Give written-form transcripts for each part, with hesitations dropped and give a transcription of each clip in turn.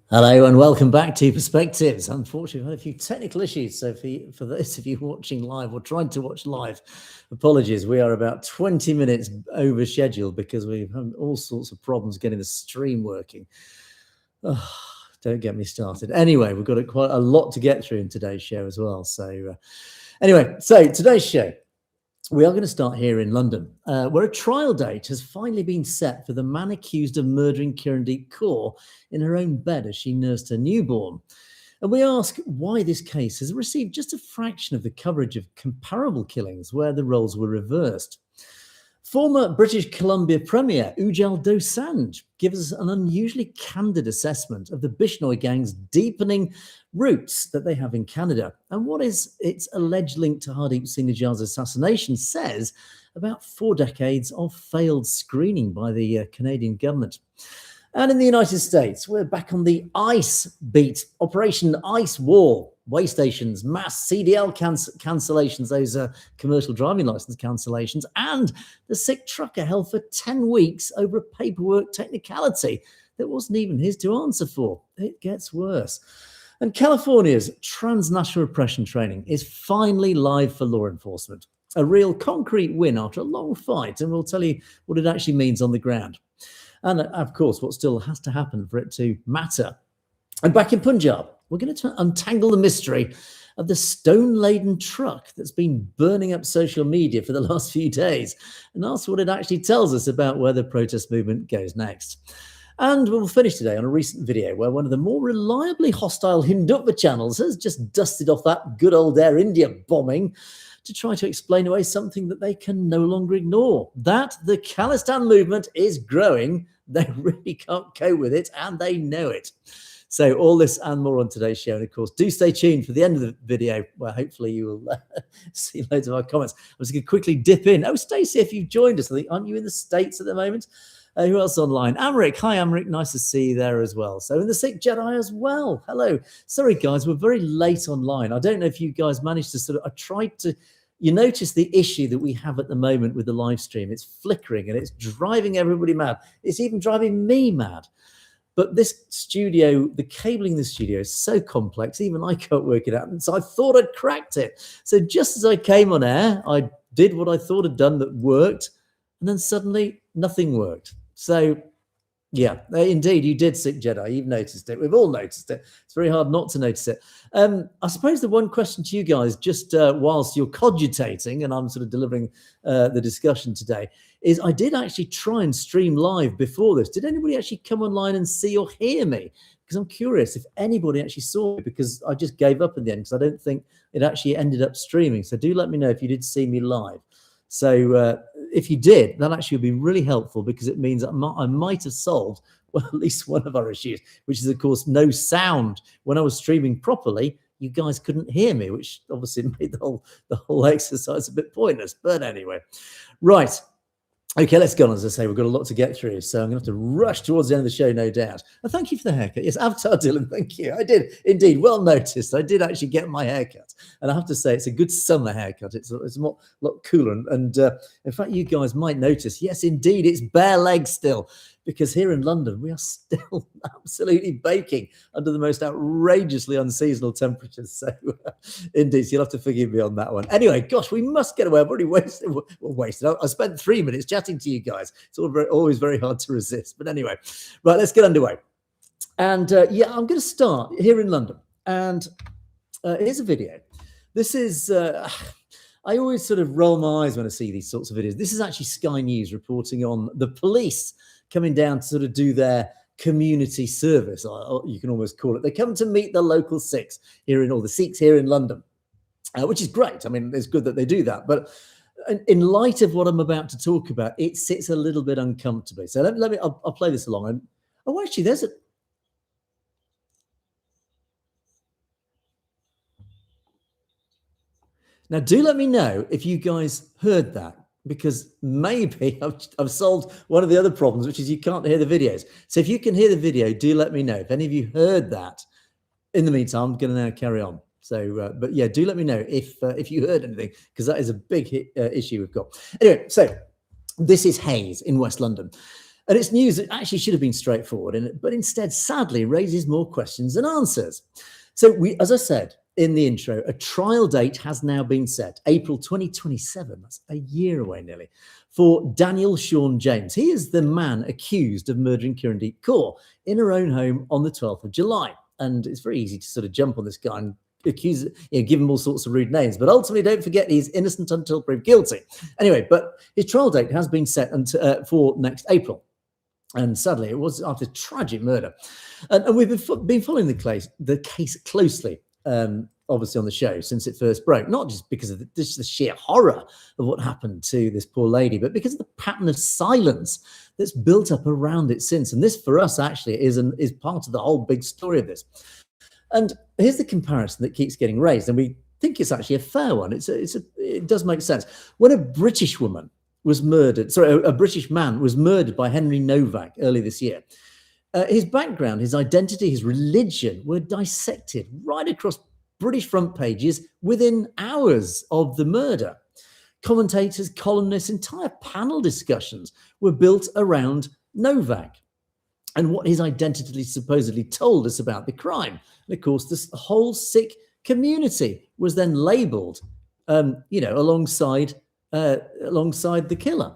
Hello and welcome back to Perspectives. Unfortunately, we've had a few technical issues. So for those of you watching live or trying to watch live, apologies. We are about 20 minutes over schedule because we've had all sorts of problems getting the stream working. Oh, don't get me started. Anyway, we've got quite a lot to get through in today's show as well. So anyway, today's show, we are going to start here in London, where a trial date has finally been set for the man accused of murdering Kirandeep Kaur in her own bed as she nursed her newborn. And we ask why this case has received just a fraction of the coverage of comparable killings where the roles were reversed. Former British Columbia Premier Ujjal Dosanjh gives us an unusually candid assessment of the Bishnoi gang's deepening roots that they have in Canada and what is its alleged link to Hardeep Singh Nijjar's assassination says about 4 decades of failed screening by the Canadian government. And in the United States, we're back on the ICE beat, Operation Ice Wall, way stations, mass CDL cancellations, those commercial driving license cancellations, and the Sikh trucker held for 10 weeks over a paperwork technicality that wasn't even his to answer for. It gets worse. And California's transnational repression training is finally live for law enforcement. A real concrete win after a long fight, and we'll tell you what it actually means on the ground. And of course, what still has to happen for it to matter. And back in Punjab, we're going to untangle the mystery of the stone-laden truck that's been burning up social media for the last few days and ask what it actually tells us about where the protest movement goes next. And we'll finish today on a recent video where one of the more reliably hostile Hindutva channels has just dusted off that good old Air India bombing to try to explain away something that they can no longer ignore, that the Khalistan movement is growing. They really can't cope with it, and they know it. So all this and more on today's show. And of course, do stay tuned for the end of the video where hopefully you will see loads of our comments. I was going to quickly dip in. Oh, Stacey, if you've joined us, I think, aren't you in the States at the moment? Who else online? Amrik. Hi, Amrik. Nice to see you there as well. So in the Sikh Jedi as well. Hello. Sorry, guys. We're very late online. I don't know if you guys managed to I tried to, you notice the issue that we have at the moment with the live stream. It's flickering and it's driving everybody mad. It's even driving me mad. But this studio, the cabling in the studio is so complex, even I can't work it out. And so I thought I'd cracked it. So just as I came on air, I did what I thought I'd done that worked. And then suddenly nothing worked. So, yeah, indeed, you did, Sikh Jedi. You've noticed it. We've all noticed it. It's very hard not to notice it. I suppose the one question to you guys, just whilst you're cogitating, and I'm sort of delivering the discussion today, is I did actually try and stream live before this. Did anybody actually come online and see or hear me? Because I'm curious if anybody actually saw me, because I just gave up in the end because I don't think it actually ended up streaming. So do let me know if you did see me live. So if you did, that actually would be really helpful because it means I might have solved, well, at least one of our issues, which is, of course, no sound. When I was streaming properly, you guys couldn't hear me, which obviously made the whole exercise a bit pointless. But anyway, right. Okay, let's go on. As I say, we've got a lot to get through, so I'm going to have to rush towards the end of the show, no doubt. And thank you for the haircut. Yes, Avatar Dylan, thank you. I did, indeed, well noticed. I did actually get my haircut. And I have to say, it's a good summer haircut. It's a lot cooler. And in fact, you guys might notice, yes, indeed, it's bare legs still. because here in London, we are still absolutely baking under the most outrageously unseasonal temperatures. So indeed, you'll have to forgive me on that one. Anyway, gosh, we must get away. I've already wasted. I spent 3 minutes chatting to you guys. It's always very hard to resist. But anyway, right, let's get underway. And yeah, I'm going to start here in London. And here's a video. This is, I always sort of roll my eyes when I see these sorts of videos. This is actually Sky News reporting on the police coming down to sort of do their community service, or you can almost call it. They come to meet the local Sikhs or the Sikhs here in London, which is great. I mean, it's good that they do that. But in light of what I'm about to talk about, it sits a little bit uncomfortably. So I'll play this along. Oh, actually, there's a... Now, do let me know if you guys heard that, because maybe I've solved one of the other problems, which is you can't hear the videos. So if you can hear the video, do let me know if any of you heard that. In the meantime, I'm going to now carry on. So, but yeah, do let me know if you heard anything, because that is a big issue we've got. Anyway, so this is Hayes in West London. And it's news that actually should have been straightforward, but instead, sadly, raises more questions than answers. So as I said in the intro, a trial date has now been set, April 2027, that's a year away nearly, for Daniel Sean James. He is the man accused of murdering Kirandeep Kaur in her own home on the 12th of July. And it's very easy to sort of jump on this guy and accuse, give him all sorts of rude names. But ultimately, don't forget, he's innocent until proved guilty. Anyway, but his trial date has been set for next April. And sadly, it was after tragic murder. And we've been following the case closely, obviously on the show since it first broke, not just because of the sheer horror of what happened to this poor lady, but because of the pattern of silence that's built up around it since. And this, for us, actually is part of the whole big story of this. And here's the comparison that keeps getting raised, and we think it's actually a fair one. It does make sense. When a British woman was murdered, a British man was murdered by Henry Novak earlier this year, his background, his identity, his religion were dissected right across British front pages within hours of the murder. Commentators, columnists, entire panel discussions were built around Novak and what his identity supposedly told us about the crime. And of course, this whole Sikh community was then labelled, alongside the killer.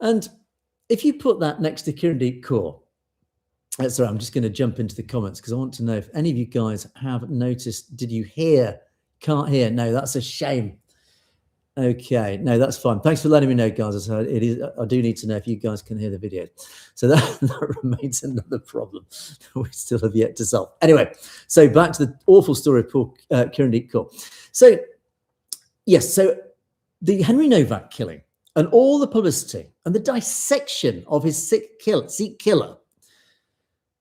And if you put that next to Kirandeep Kaur, sorry, I'm just going to jump into the comments because I want to know if any of you guys have noticed. Did you hear? Can't hear. No, that's a shame. Okay, no, that's fine. Thanks for letting me know, guys. I do need to know if you guys can hear the video. So that remains another problem we still have yet to solve. Anyway, so back to the awful story of poor Kirandeep Kaur. So, yes, so the Henry Novak killing and all the publicity and the dissection of his Sikh killer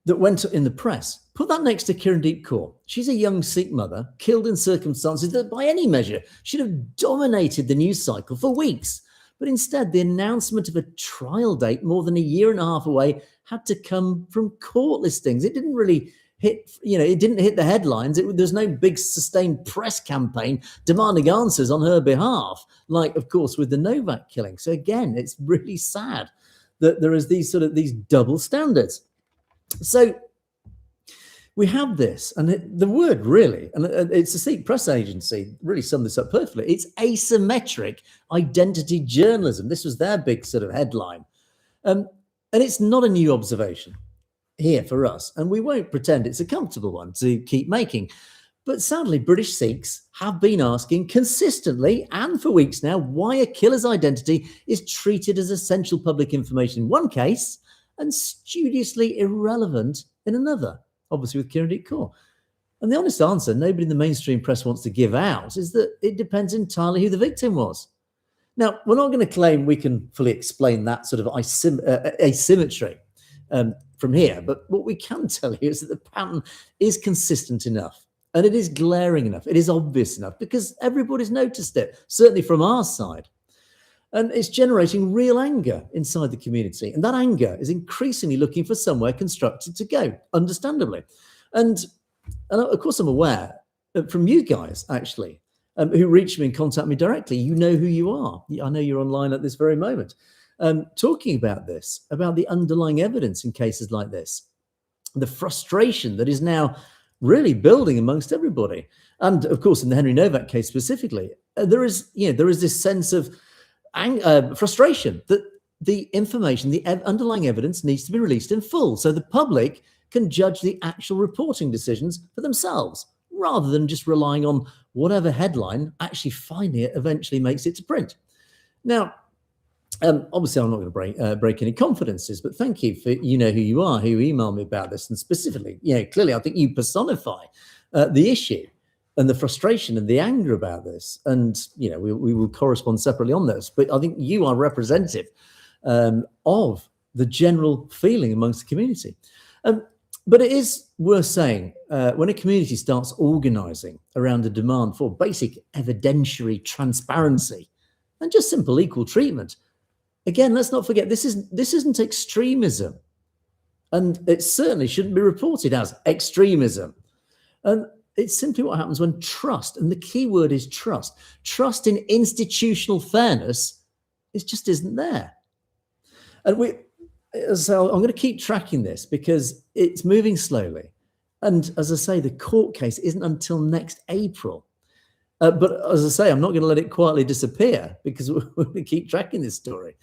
that went in the press, put that next to Kirandeep Kaur. She's a young Sikh mother killed in circumstances that by any measure should have dominated the news cycle for weeks. But instead, the announcement of a trial date more than a year and a half away had to come from court listings. It didn't really hit the headlines. There's no big sustained press campaign demanding answers on her behalf, like, of course, with the Novak killing. So again, it's really sad that there is these double standards. So we have this, and the word really, and it's a Sikh press agency, really summed this up perfectly. It's asymmetric identity journalism. This was their big sort of headline. And it's not a new observation here for us, and we won't pretend it's a comfortable one to keep making. But sadly, British Sikhs have been asking consistently and for weeks now why a killer's identity is treated as essential public information in one case and studiously irrelevant in another, obviously with Kirandeep Kaur. And the honest answer nobody in the mainstream press wants to give out is that it depends entirely who the victim was. Now, we're not going to claim we can fully explain that sort of asymmetry from here, but what we can tell you is that the pattern is consistent enough and it is glaring enough, it is obvious enough, because everybody's noticed it, certainly from our side. And it's generating real anger inside the community. And that anger is increasingly looking for somewhere constructed to go, understandably. And of course, I'm aware from you guys, actually, who reach me and contact me directly. You know who you are. I know you're online at this very moment. talking about this, about the underlying evidence in cases like this, the frustration that is now really building amongst everybody. And of course, in the Henry Novak case specifically, there is this sense of frustration that the information, the underlying evidence needs to be released in full so the public can judge the actual reporting decisions for themselves, rather than just relying on whatever headline actually finally eventually makes it to print. Now, obviously, I'm not going to break any confidences, but thank you for, you know who you are, who emailed me about this. And specifically, clearly, I think you personify the issue and the frustration and the anger about this. And, we will correspond separately on this. But I think you are representative of the general feeling amongst the community. But it is worth saying, when a community starts organising around a demand for basic evidentiary transparency and just simple equal treatment, again, let's not forget, this isn't extremism. And it certainly shouldn't be reported as extremism. And it's simply what happens when trust, and the key word is trust in institutional fairness, just isn't there. And so I'm going to keep tracking this because it's moving slowly. And as I say, the court case isn't until next April. But as I say, I'm not going to let it quietly disappear because we're going to keep tracking this story.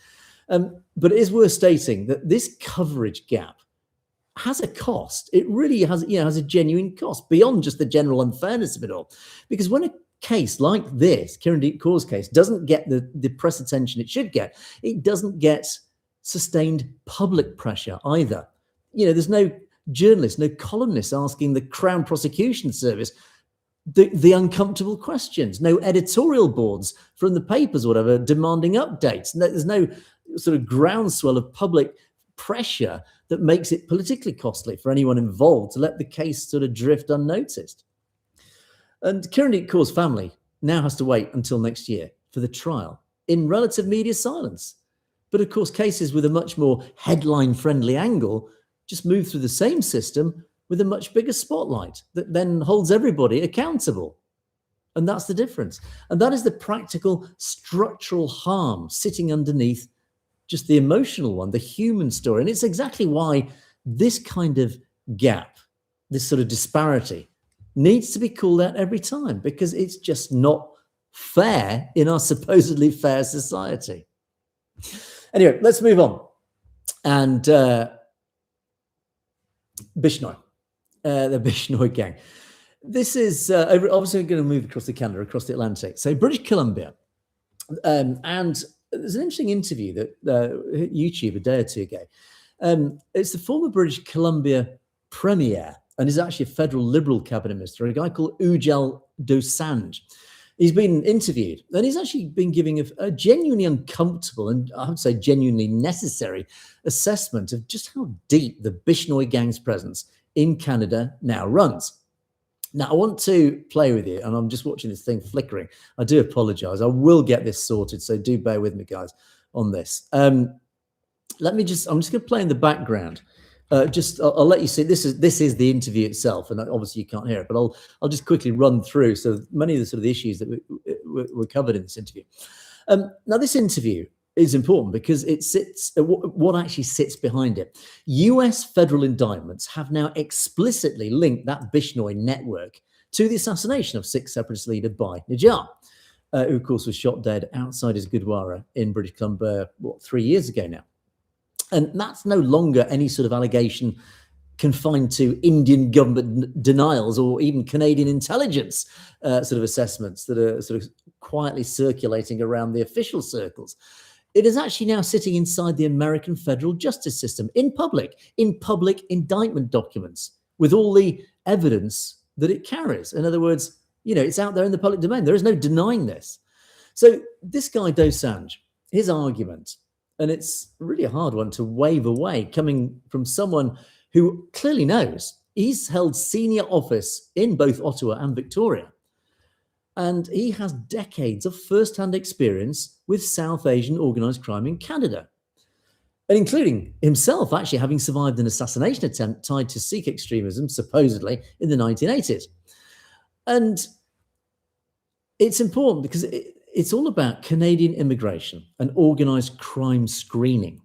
But it is worth stating that this coverage gap has a cost. It really has a genuine cost beyond just the general unfairness of it all. Because when a case like this, Kirandeep Kaur's case, doesn't get the press attention it should get, it doesn't get sustained public pressure either. There's no journalists, no columnists asking the Crown Prosecution Service the uncomfortable questions, no editorial boards from the papers or whatever demanding updates. There's no sort of groundswell of public pressure that makes it politically costly for anyone involved to let the case sort of drift unnoticed. And Kirandeep Kaur's family now has to wait until next year for the trial in relative media silence. But of course, cases with a much more headline-friendly angle just move through the same system with a much bigger spotlight that then holds everybody accountable. And that's the difference. And that is the practical structural harm sitting underneath just the emotional one, the human story. And it's exactly why this kind of gap, this sort of disparity, needs to be called out every time, because it's just not fair in our supposedly fair society. Anyway, let's move on. And Bishnoi, the Bishnoi gang. This is obviously going to move across the Canada, across the Atlantic. So British Columbia. And there's an interesting interview that hit YouTube a day or two ago. It's the former British Columbia Premier, and is actually a federal Liberal cabinet minister, a guy called Ujjal Dosanjh. He's been interviewed, and he's actually been giving a genuinely uncomfortable and I would say genuinely necessary assessment of just how deep the Bishnoi gang's presence in Canada now runs. Now, I want to play with you, and I'm just watching this thing flickering. I do apologize. I will get this sorted, so do bear with me, guys, on this. I'm just going to play in the background. I'll let you see. This is the interview itself, and obviously you can't hear it, but I'll just quickly run through so many of the sort of the issues that were covered in this interview. Now, this interview is important because it sits what actually sits behind it. US federal indictments have now explicitly linked that Bishnoi network to the assassination of Sikh separatist leader Bai Najjar, who of course was shot dead outside his Gurdwara in British Columbia 3 years ago now. And that's no longer any sort of allegation confined to Indian government denials or even Canadian intelligence sort of assessments that are sort of quietly circulating around the official circles. It is actually now sitting inside the American federal justice system in public indictment documents with all the evidence that it carries. In other words, it's out there in the public domain. There is no denying this. So this guy Dosanjh, his argument, and it's really a hard one to wave away, coming from someone who clearly knows. He's held senior office in both Ottawa and Victoria. And he has decades of first-hand experience with South Asian organised crime in Canada, and including himself actually having survived an assassination attempt tied to Sikh extremism, supposedly, in the 1980s. And it's important because it's all about Canadian immigration and organised crime screening.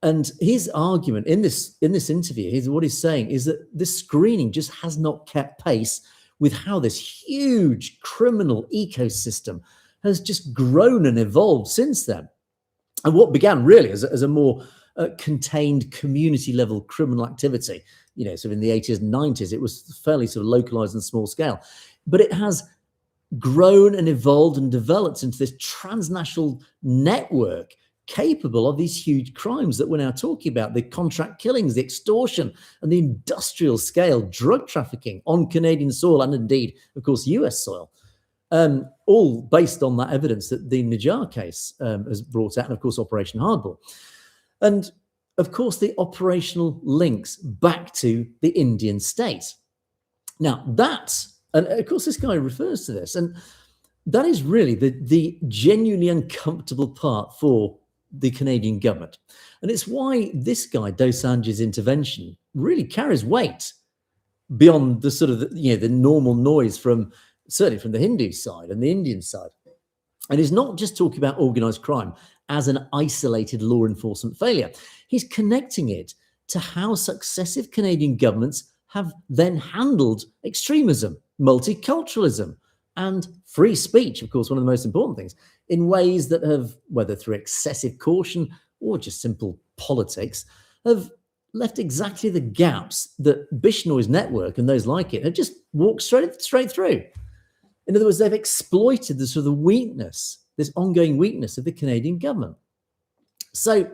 And his argument in this interview, what he's saying is that this screening just has not kept pace with how this huge criminal ecosystem has just grown and evolved since then. And what began really as a more contained community level criminal activity, so in the 80s and 90s, it was fairly sort of localized and small scale. But it has grown and evolved and developed into this transnational network capable of these huge crimes that we're now talking about, the contract killings, the extortion, and the industrial scale drug trafficking on Canadian soil and indeed, of course, US soil, all based on that evidence that the Najjar case has brought out, and of course, Operation Hardball. And of course, the operational links back to the Indian state. Now, and of course, this guy refers to this, and that is really the genuinely uncomfortable part for the Canadian government. And it's why this guy, Dosanjh's intervention, really carries weight beyond the sort of, the normal noise certainly from the Hindu side and the Indian side. And he's not just talking about organised crime as an isolated law enforcement failure. He's connecting it to how successive Canadian governments have then handled extremism, multiculturalism, and free speech, of course, one of the most important things, in ways that have, whether through excessive caution or just simple politics, have left exactly the gaps that Bishnoi's network and those like it have just walked straight through. In other words, they've exploited the sort of weakness, this ongoing weakness of the Canadian government. So,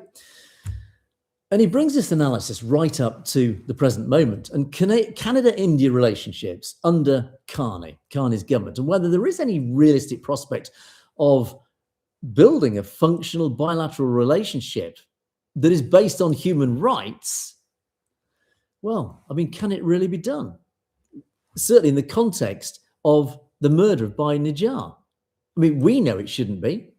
and he brings this analysis right up to the present moment and Canada-India relationships under Carney's government, and whether there is any realistic prospect of building a functional bilateral relationship that is based on human rights. Well, I mean, can it really be done? Certainly in the context of the murder of Najjar. I mean, we know it shouldn't be,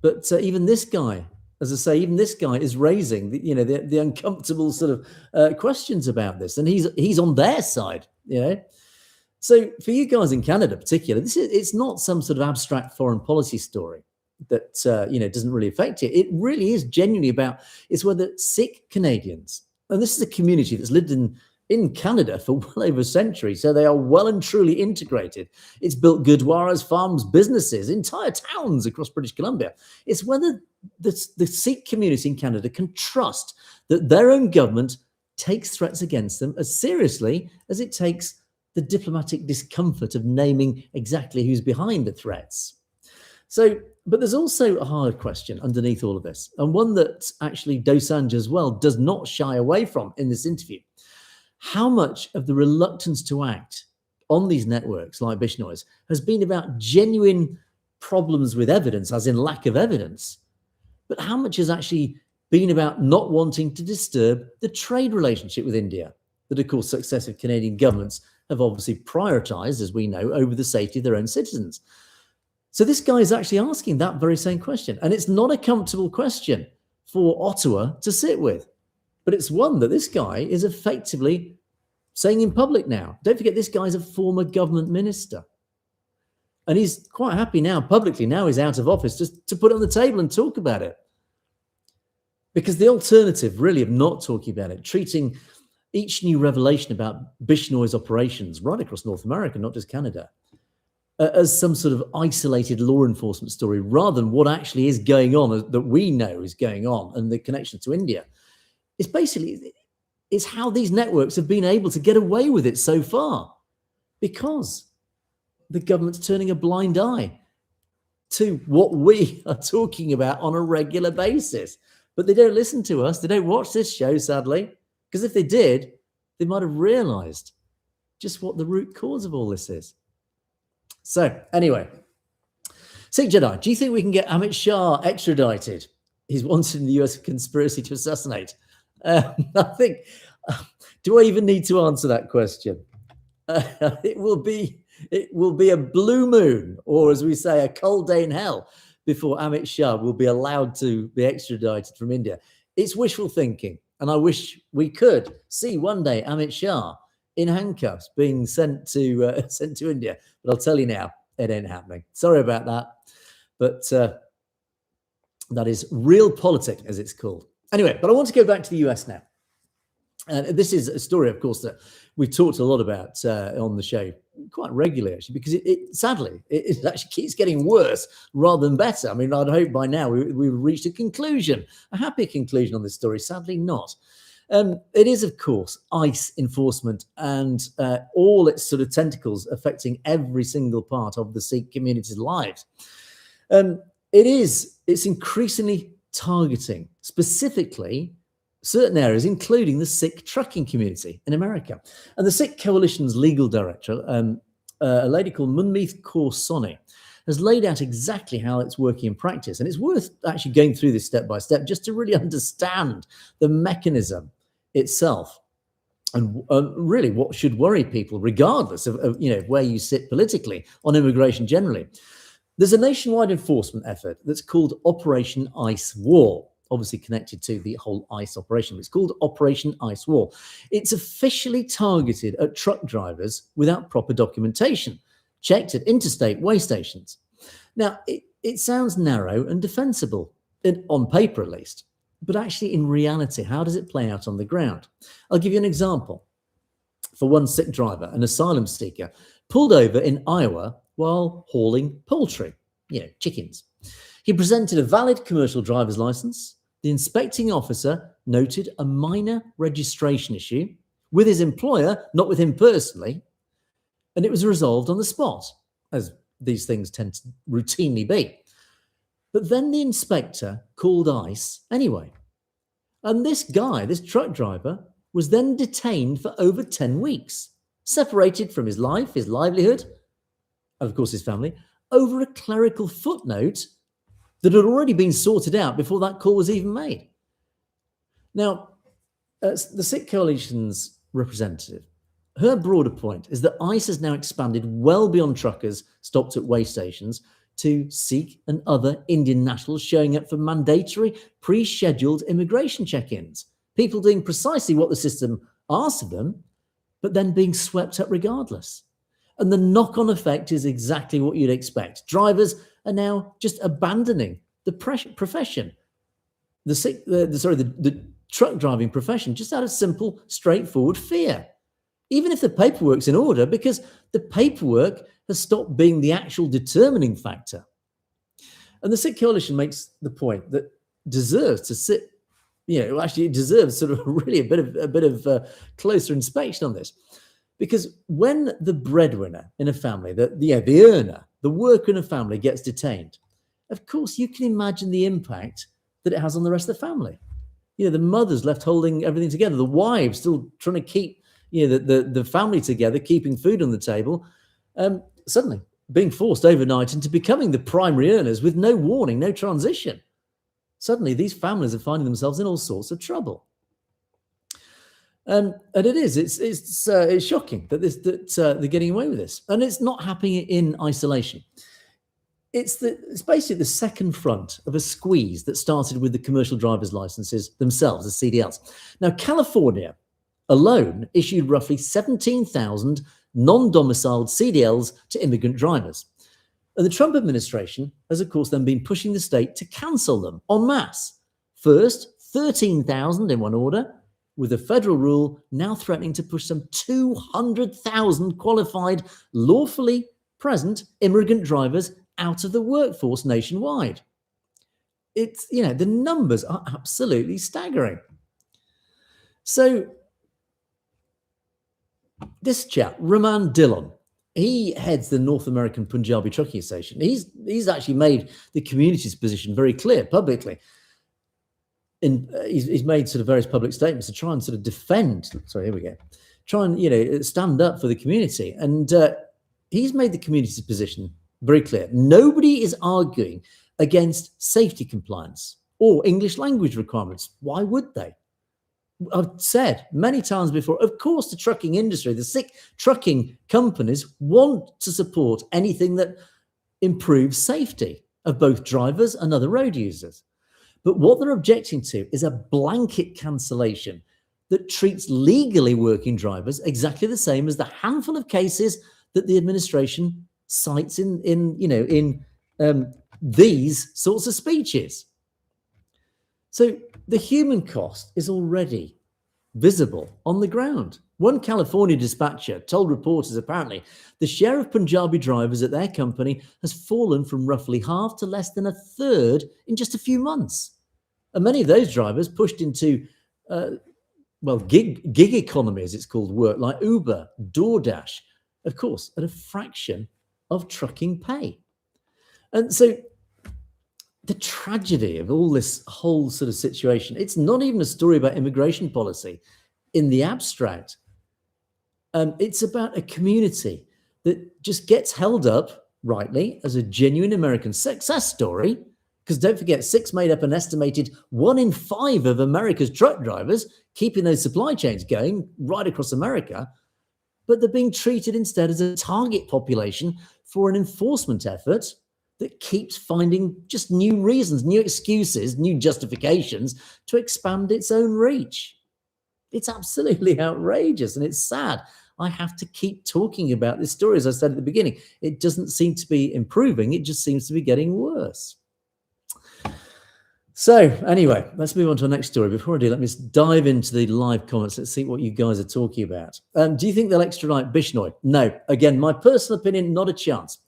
but even this guy, as I say, even this guy is raising the uncomfortable sort of questions about this, and he's on their side, So for you guys in Canada, particularly, it's not some sort of abstract foreign policy story that doesn't really affect you. It really is genuinely about it's whether Sikh Canadians, and this is a community that's lived in Canada for well over a century, so they are well and truly integrated. It's built gurdwaras, farms, businesses, entire towns across British Columbia. It's whether the Sikh community in Canada can trust that their own government takes threats against them as seriously as it takes the diplomatic discomfort of naming exactly who's behind the threats. So, but there's also a hard question underneath all of this, and one that actually Dosanjh as well does not shy away from in this interview. How much of the reluctance to act on these networks like Bishnoi's has been about genuine problems with evidence, as in lack of evidence, but how much has actually been about not wanting to disturb the trade relationship with India that, of course, successive Canadian governments have obviously prioritised, as we know, over the safety of their own citizens. So this guy is actually asking that very same question, and it's not a comfortable question for Ottawa to sit with. But it's one that this guy is effectively saying in public now. Don't forget, this guy's a former government minister. And he's quite happy now, publicly, now he's out of office, just to put it on the table and talk about it. Because the alternative, really, of not talking about it, treating each new revelation about Bishnoi's operations right across North America, not just Canada, as some sort of isolated law enforcement story, rather than what actually is going on, that we know is going on, and the connection to India, it's how these networks have been able to get away with it so far, because the government's turning a blind eye to what we are talking about on a regular basis. But they don't listen to us. They don't watch this show, sadly, because if they did, they might have realized just what the root cause of all this is. So anyway, Sikh Jedi, do you think we can get Amit Shah extradited? He's wanted in the US conspiracy to assassinate. I think, do I even need to answer that question? It will be a blue moon, or as we say, a cold day in hell, before Amit Shah will be allowed to be extradited from India. It's wishful thinking, and I wish we could see one day Amit Shah in handcuffs being sent to India. But I'll tell you now, it ain't happening. Sorry about that. But that is real politics, as it's called. Anyway, but I want to go back to the US now. And this is a story, of course, that we've talked a lot about on the show quite regularly, actually, because sadly, it actually keeps getting worse rather than better. I mean, I'd hope by now we've reached a conclusion, a happy conclusion on this story. Sadly, not. It is, of course, ICE enforcement and all its sort of tentacles affecting every single part of the Sikh community's lives. It's increasingly targeting specifically certain areas, including the Sikh trucking community in America. And the Sikh Coalition's legal director, a lady called Manmeet Kaur Soni, has laid out exactly how it's working in practice. And it's worth actually going through this step by step just to really understand the mechanism itself and really what should worry people, regardless of where you sit politically on immigration generally. There's a nationwide enforcement effort that's called Operation Ice Wall, obviously connected to the whole ICE operation. It's called Operation Ice Wall. It's officially targeted at truck drivers without proper documentation, checked at interstate weigh stations. Now, it sounds narrow and defensible, on paper at least, but actually in reality, how does it play out on the ground? I'll give you an example. For one Sikh driver, an asylum seeker, pulled over in Iowa while hauling poultry, chickens. He presented a valid commercial driver's license. The inspecting officer noted a minor registration issue with his employer, not with him personally, and it was resolved on the spot, as these things tend to routinely be. But then the inspector called ICE anyway. And this guy, this truck driver, was then detained for over 10 weeks, separated from his life, his livelihood, and of course his family, over a clerical footnote that had already been sorted out before that call was even made. Now, the Sikh Coalition's representative, her broader point is that ICE has now expanded well beyond truckers stopped at weigh stations to Sikh and other Indian nationals showing up for mandatory pre-scheduled immigration check-ins. People doing precisely what the system asks of them, but then being swept up regardless. And the knock-on effect is exactly what you'd expect. Drivers are now just abandoning the profession, the truck driving profession, just out of simple, straightforward fear. Even if the paperwork's in order, because the paperwork has stopped being the actual determining factor. And the Sikh Coalition makes the point that deserves to sit, actually it deserves sort of really a bit of closer inspection on this. Because when the breadwinner in a family, the earner, the worker in a family gets detained, of course, you can imagine the impact that it has on the rest of the family. The mother's left holding everything together, the wives still trying to keep the family together, keeping food on the table, suddenly being forced overnight into becoming the primary earners with no warning, no transition. Suddenly, these families are finding themselves in all sorts of trouble. And it's shocking that they're getting away with this, and it's not happening in isolation. It's basically the second front of a squeeze that started with the commercial driver's licenses themselves, the CDLs. Now, California alone issued roughly 17,000 non-domiciled CDLs to immigrant drivers. And the Trump administration has, of course, then been pushing the state to cancel them en masse. First, 13,000 in one order, with the federal rule now threatening to push some 200,000 qualified, lawfully present immigrant drivers out of the workforce nationwide. It's, the numbers are absolutely staggering. So this chap, Raman Dillon, he heads the North American Punjabi Trucking Association. He's actually made the community's position very clear publicly. He's made sort of various public statements to try and sort of defend. Sorry, here we go. Try and stand up for the community, and he's made the community's position very clear. Nobody is arguing against safety compliance or English language requirements. Why would they? I've said many times before, of course, the trucking industry, the Sikh trucking companies want to support anything that improves safety of both drivers and other road users. But what they're objecting to is a blanket cancellation that treats legally working drivers exactly the same as the handful of cases that the administration cites in these sorts of speeches. So the human cost is already visible on the ground. One California dispatcher told reporters apparently the share of Punjabi drivers at their company has fallen from roughly half to less than a third in just a few months. And many of those drivers pushed into gig economy, as it's called, work like Uber, DoorDash, of course, at a fraction of trucking pay. And so the tragedy of all this whole sort of situation, it's not even a story about immigration policy in the abstract. It's about a community that just gets held up, rightly, as a genuine American success story. Because don't forget, Sikhs made up an estimated 1 in 5 of America's truck drivers, keeping those supply chains going right across America. But they're being treated instead as a target population for an enforcement effort that keeps finding just new reasons, new excuses, new justifications to expand its own reach. It's absolutely outrageous, and it's sad. I have to keep talking about this story. As I said at the beginning, it doesn't seem to be improving. It just seems to be getting worse. So anyway, let's move on to the next story. Before I do, let me just dive into the live comments. Let's see what you guys are talking about. Do you think they'll extradite Bishnoi? No. Again, my personal opinion, not a chance.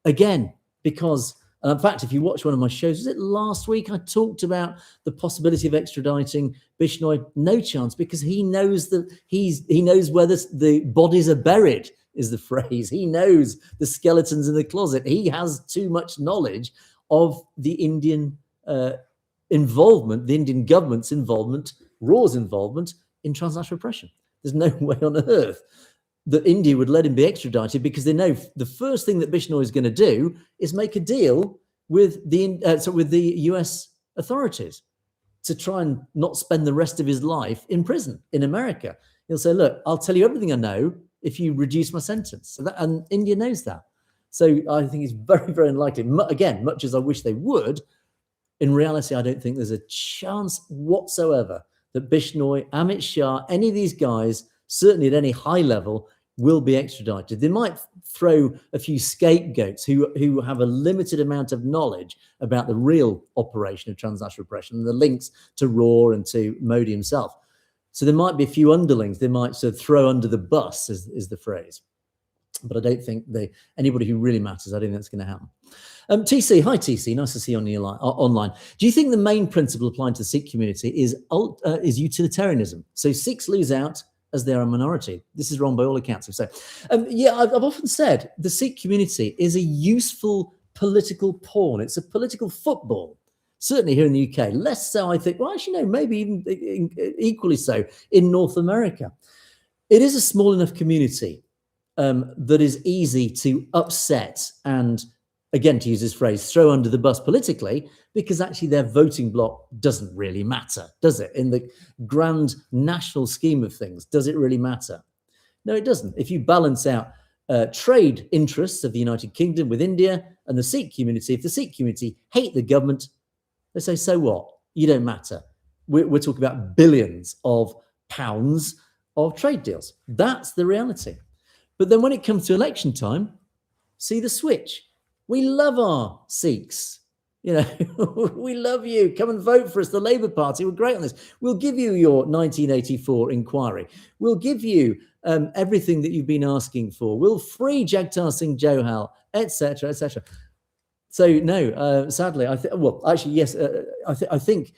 Again, because, in fact, if you watch one of my shows, was it last week I talked about the possibility of extraditing Bishnoi? No chance, because he knows that he knows where the bodies are buried, is the phrase. He knows the skeletons in the closet. He has too much knowledge of the Indian involvement, the Indian government's involvement, Raw's involvement in transnational oppression. There's no way on earth that India would let him be extradited, because they know the first thing that Bishnoi is going to do is make a deal with the US authorities to try and not spend the rest of his life in prison in America. He'll say, look, I'll tell you everything I know if you reduce my sentence. And India knows that. So I think it's very, very unlikely. Again, much as I wish they would, in reality, I don't think there's a chance whatsoever that Bishnoi, Amit Shah, any of these guys, certainly at any high level, will be extradited. They might throw a few scapegoats who have a limited amount of knowledge about the real operation of transnational oppression and the links to Raw and to Modi himself. So there might be a few underlings they might sort of throw under the bus, is the phrase. But I don't think anybody who really matters, I don't think that's going to happen. TC, hi TC, nice to see you on online. Do you think the main principle applying to the Sikh community is utilitarianism? So Sikhs lose out as they are a minority. This is wrong by all accounts. So, I've often said the Sikh community is a useful political pawn. It's a political football. Certainly here in the UK, less so, I think. Well, actually, no, maybe even equally so in North America. It is a small enough community that is easy to upset and, again, to use this phrase, throw under the bus politically, because actually their voting bloc doesn't really matter, does it? In the grand national scheme of things, does it really matter? No, it doesn't. If you balance out trade interests of the United Kingdom with India and the Sikh community, if the Sikh community hate the government, they say, so what? You don't matter. We're talking about billions of pounds of trade deals. That's the reality. But then when it comes to election time, see the switch. We love our Sikhs. You know, we love you. Come and vote for us. The Labour Party, we're great on this. We'll give you your 1984 inquiry. We'll give you everything that you've been asking for. We'll free Jagtar Singh Johal, etc., etc. So no, sadly, yes, I think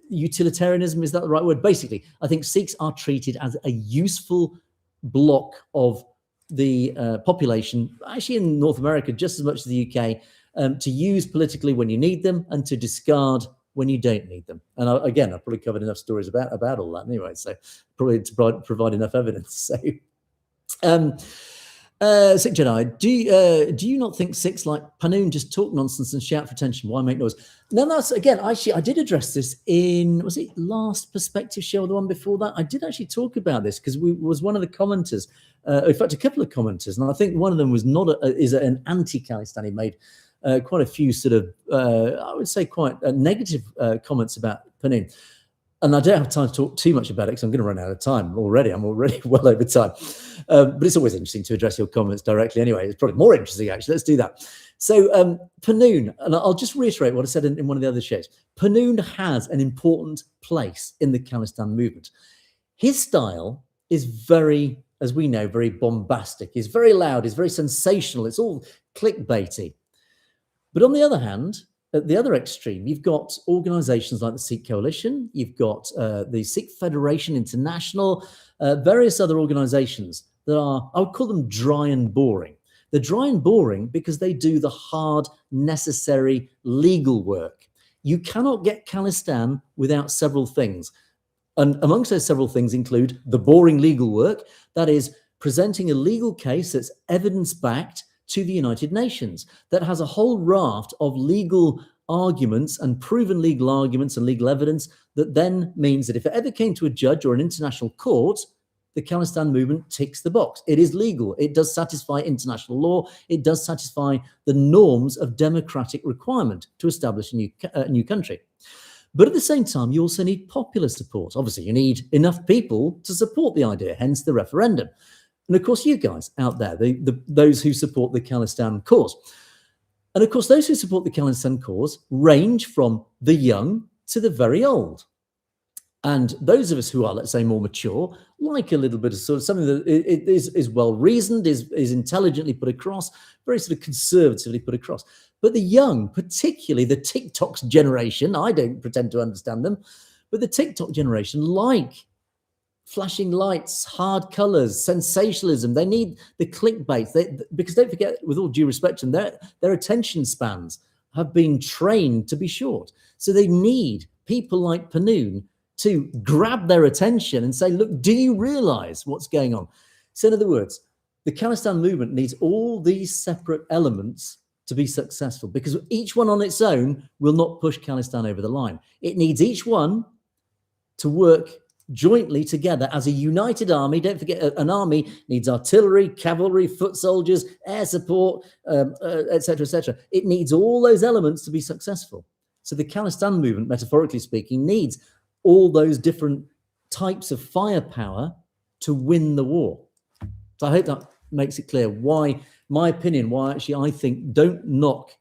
utilitarianism, is that the right word? Basically, I think Sikhs are treated as a useful block of the population, actually in North America just as much as the UK, to use politically when you need them and to discard when you don't need them. And I've probably covered enough stories about all that anyway, so probably to provide enough evidence. So, Sikh Jedi, do you not think Sikhs like Panoon just talk nonsense and shout for attention? Why make noise? No, that's, again, actually, I did address this in, was it last Perspective show or the one before that? I did actually talk about this because was one of the commenters, in fact, a couple of commenters, and I think one of them was is an anti-Khalistan. He made quite a few sort of, I would say, quite negative comments about Panoon. and I don't have time to talk too much about it because I'm going to run out of time already. I'm already well over time. But it's always interesting to address your comments directly anyway. It's probably more interesting, actually. Let's do that. So Panoon, and I'll just reiterate what I said in one of the other shows. Panoon has an important place in the Khalistan movement. His style is very, as we know, very bombastic. It's very loud. It's very sensational. It's all clickbaity. But on the other hand, at the other extreme, you've got organizations like the Sikh Coalition, you've got the Sikh Federation International, various other organizations that are, I would call them dry and boring. They're dry and boring because they do the hard, necessary legal work. You cannot get Khalistan without several things. And amongst those several things include the boring legal work, that is presenting a legal case that's evidence-backed to the United Nations, that has a whole raft of legal arguments and proven legal arguments and legal evidence that then means that if it ever came to a judge or an international court, the Khalistan movement ticks the box. It is legal. It does satisfy international law. It does satisfy the norms of democratic requirement to establish a new country. But at the same time, you also need popular support. Obviously, you need enough people to support the idea, hence the referendum. And of course, you guys out there, those who support the Khalistan cause. And of course, those who support the Khalistan cause range from the young to the very old. And those of us who are, let's say, more mature, like a little bit of sort of something that is well-reasoned, is intelligently put across, very sort of conservatively put across. But the young, particularly the TikTok generation, I don't pretend to understand them, but the TikTok generation like flashing lights, hard colors, sensationalism. They need the clickbait. Because don't forget, with all due respect to them, their attention spans have been trained to be short. So they need people like Panoon to grab their attention and say, look, do you realize what's going on? So in other words, the Khalistan movement needs all these separate elements to be successful, because each one on its own will not push Khalistan over the line. It needs each one to work jointly together as a united army. Don't forget, an army needs artillery, cavalry, foot soldiers, air support, etc., etc. It needs all those elements to be successful. So the Khalistan movement, metaphorically speaking, needs all those different types of firepower to win the war. So I hope that makes it clear why, my opinion, why actually I think don't knock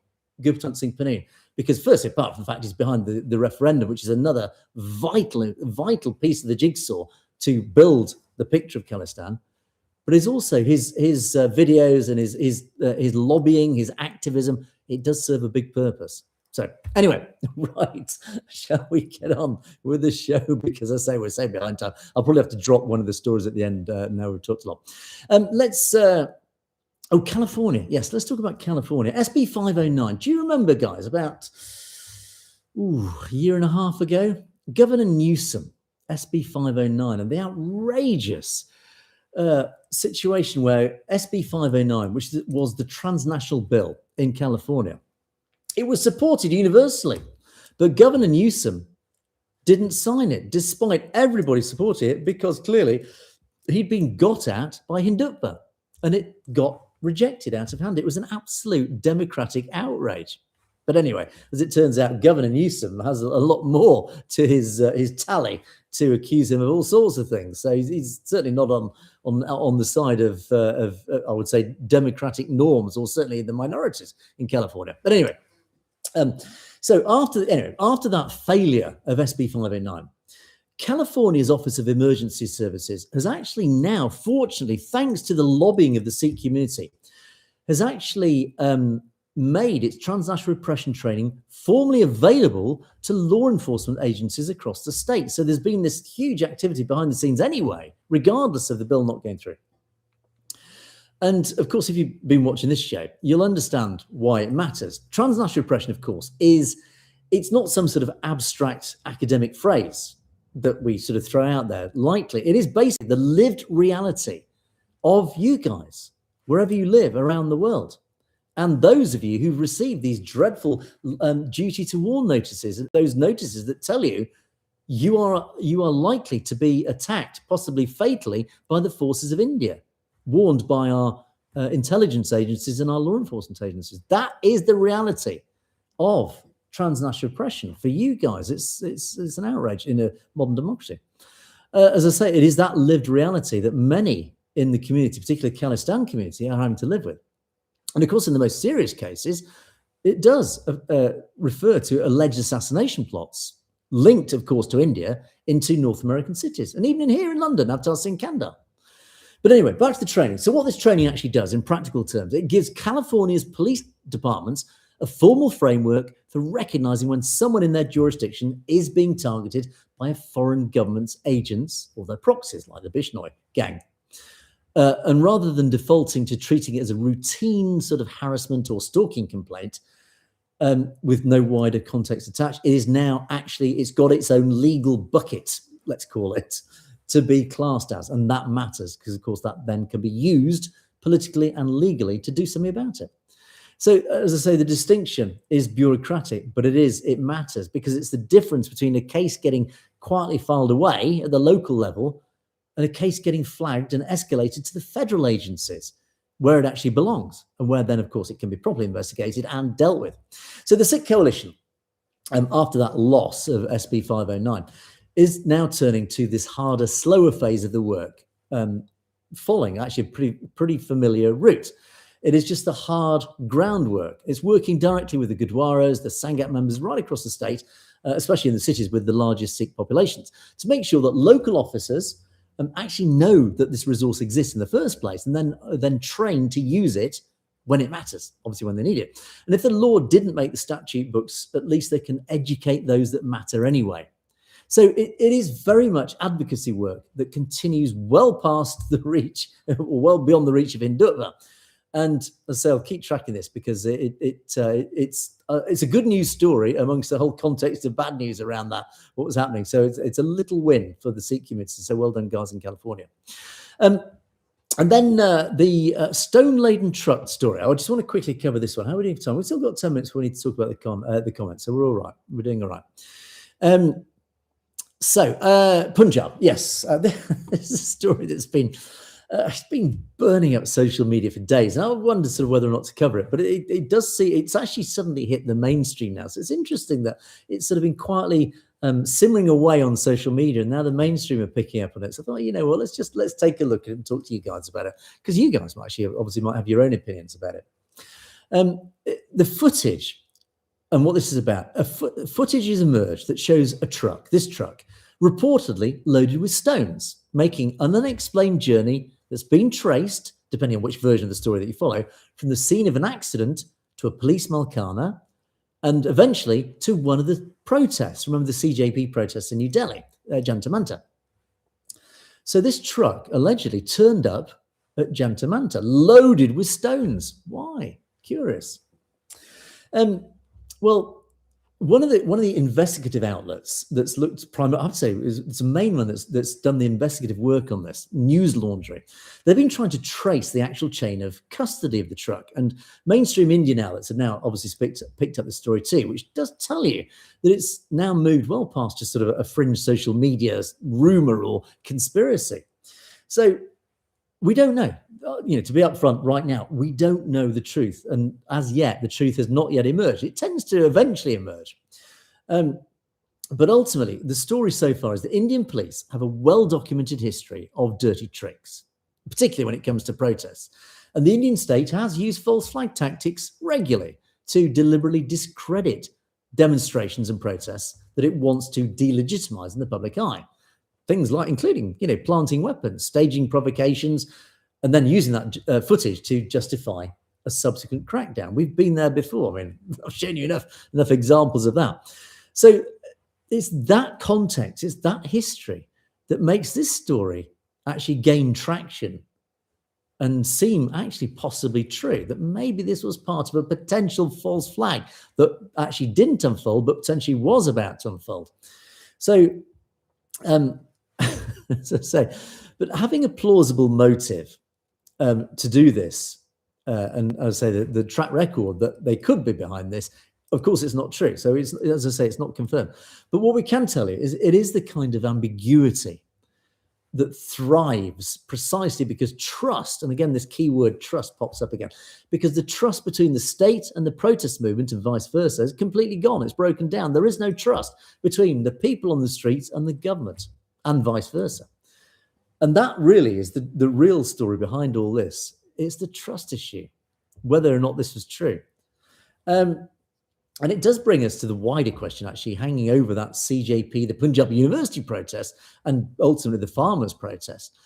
Gurpreet Singh Panoon. Because firstly, apart from the fact he's behind the referendum, which is another vital piece of the jigsaw to build the picture of Khalistan, but it's also his videos and his lobbying, his activism. It does serve a big purpose. So anyway, right, shall we get on with the show? Because I say we're so behind time. I'll probably have to drop one of the stories at the end. Now we've talked a lot. California. Yes, let's talk about California. SB 509. Do you remember, guys, about a year and a half ago, Governor Newsom, SB 509, and the outrageous situation where SB 509, which was the transnational bill in California, it was supported universally, but Governor Newsom didn't sign it, despite everybody supporting it, because clearly he'd been got at by Hindutva, and it got rejected out of hand. It was an absolute democratic outrage. But anyway, as it turns out, Governor Newsom has a lot more to his tally to accuse him of all sorts of things. So he's certainly not on the side of I would say democratic norms, or certainly the minorities in California. But anyway, so after that failure of SB 509, California's Office of Emergency Services has actually now, fortunately, thanks to the lobbying of the Sikh community, has actually made its transnational repression training formally available to law enforcement agencies across the state. So there's been this huge activity behind the scenes anyway, regardless of the bill not going through. And of course, if you've been watching this show, you'll understand why it matters. Transnational repression, of course, it's not some sort of abstract academic phrase that we sort of throw out there lightly. It is basically the lived reality of you guys, wherever you live around the world. And those of you who've received these dreadful duty to warn notices, those notices that tell you you are likely to be attacked, possibly fatally, by the forces of India, warned by our intelligence agencies and our law enforcement agencies. That is the reality of transnational oppression. For you guys, it's an outrage in a modern democracy. As I say, it is that lived reality that many in the community, particularly the Khalistan community, are having to live with. And of course, in the most serious cases, it does refer to alleged assassination plots linked, of course, to India into North American cities, and even in here in London, Avtar Singh Kanda. But anyway, back to the training. So what this training actually does in practical terms, it gives California's police departments a formal framework for recognizing when someone in their jurisdiction is being targeted by a foreign government's agents or their proxies, like the Bishnoi gang. And rather than defaulting to treating it as a routine sort of harassment or stalking complaint with no wider context attached, it is now actually, it's got its own legal bucket, let's call it, to be classed as. And that matters because, of course, that then can be used politically and legally to do something about it. So, as I say, the distinction is bureaucratic, but it matters because it's the difference between a case getting quietly filed away at the local level and a case getting flagged and escalated to the federal agencies where it actually belongs and where then, of course, it can be properly investigated and dealt with. So the Sikh coalition, after that loss of SB 509, is now turning to this harder, slower phase of the work, following actually a pretty familiar route. It is just the hard groundwork. It's working directly with the Gurdwaras, the Sangat members right across the state, especially in the cities with the largest Sikh populations, to make sure that local officers actually know that this resource exists in the first place and then train to use it when it matters, obviously when they need it. And if the law didn't make the statute books, at least they can educate those that matter anyway. So it is very much advocacy work that continues well past the reach, or well beyond the reach of Hindutva. And as I say, I'll keep tracking this because it's a good news story amongst the whole context of bad news around that, what was happening. So it's a little win for the Sikh community. So well done, guys in California. And then the stone-laden truck story. I just want to quickly cover this one. How are we doing for time? We've still got 10 minutes. We need to talk about the comments. So we're all right. We're doing all right. So Punjab, yes. This is a story that's been... it's been burning up social media for days. And I wonder sort of whether or not to cover it, but it does it's actually suddenly hit the mainstream now. So it's interesting that it's sort of been quietly simmering away on social media, and now the mainstream are picking up on it. So I thought, you know what, let's take a look at it and talk to you guys about it, because you guys might have your own opinions about it. The footage and what this is about, footage has emerged that shows this truck, reportedly loaded with stones, making an unexplained journey that's been traced, depending on which version of the story that you follow, from the scene of an accident to a police malkana, and eventually to one of the protests. Remember the CJP protests in New Delhi, Jantar Mantar. So this truck allegedly turned up at Jantar Mantar, loaded with stones. Why? Curious. Well, one of the investigative outlets that's looked primarily, I'd say it's a main one that's done the investigative work on this, News Laundry. They've been trying to trace the actual chain of custody of the truck, and mainstream Indian outlets have now obviously picked up the story too, which does tell you that it's now moved well past just sort of a fringe social media rumor or conspiracy. So we don't know. To be upfront right now, we don't know the truth. And as yet, the truth has not yet emerged. It tends to eventually emerge. But ultimately, the story so far is that Indian police have a well-documented history of dirty tricks, particularly when it comes to protests. And the Indian state has used false flag tactics regularly to deliberately discredit demonstrations and protests that it wants to delegitimize in the public eye. Things like, including, planting weapons, staging provocations, and then using that footage to justify a subsequent crackdown. We've been there before. I mean, I've shown you enough examples of that. So it's that context, it's that history that makes this story actually gain traction and seem actually possibly true, that maybe this was part of a potential false flag that actually didn't unfold, but potentially was about to unfold. So, as I say, but having a plausible motive to do this, and as I say, the track record that they could be behind this, of course, it's not true. So, as I say, it's not confirmed. But what we can tell you is it is the kind of ambiguity that thrives precisely because trust, and again, this key word trust pops up again, because the trust between the state and the protest movement and vice versa is completely gone. It's broken down. There is no trust between the people on the streets and the government, and vice versa. And that really is the real story behind all this. It's the trust issue, whether or not this was true. And it does bring us to the wider question, actually, hanging over that CJP, the Punjab University protest, and ultimately the farmers' protest.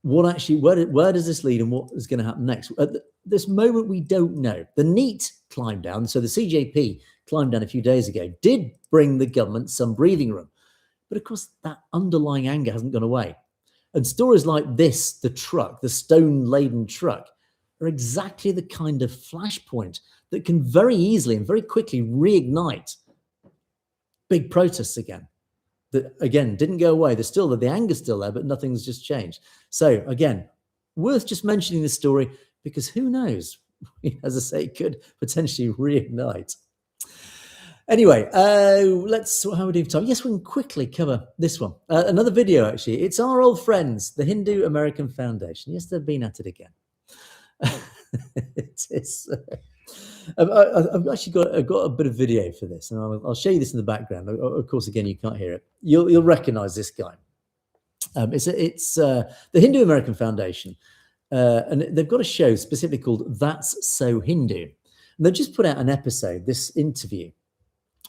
What actually, where does this lead, and what is going to happen next? At this moment, we don't know. The NEAT climb down, so the CJP climbed down a few days ago, did bring the government some breathing room. But of course, that underlying anger hasn't gone away. And stories like this, the truck, the stone-laden truck, are exactly the kind of flashpoint that can very easily and very quickly reignite big protests again. That, again, didn't go away. There's still, the anger's still there, but nothing's just changed. So, again, worth just mentioning this story because who knows? As I say, it could potentially reignite. Anyway, how would we do time? Yes, we can quickly cover this one. Another video, actually. It's our old friends, the Hindu American Foundation. Yes, they've been at it again. I've actually got a bit of video for this, and I'll show you this in the background. Of course, again, you can't hear it. You'll recognize this guy. It's the Hindu American Foundation, and they've got a show specifically called That's So Hindu. And they've just put out an episode, this interview,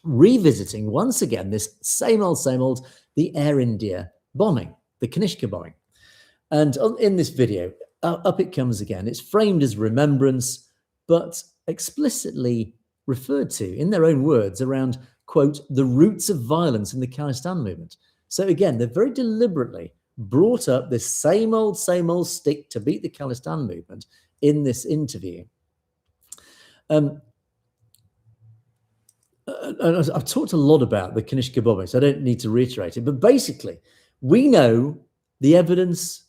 revisiting once again this same old, the Air India bombing, the Kanishka bombing. And in this video, up it comes again. It's framed as remembrance, but explicitly referred to, in their own words, around, quote, the roots of violence in the Khalistan movement. So again, they've very deliberately brought up this same old stick to beat the Khalistan movement in this interview. I've talked a lot about the Kanishka bombing, so I don't need to reiterate it. But basically, we know the evidence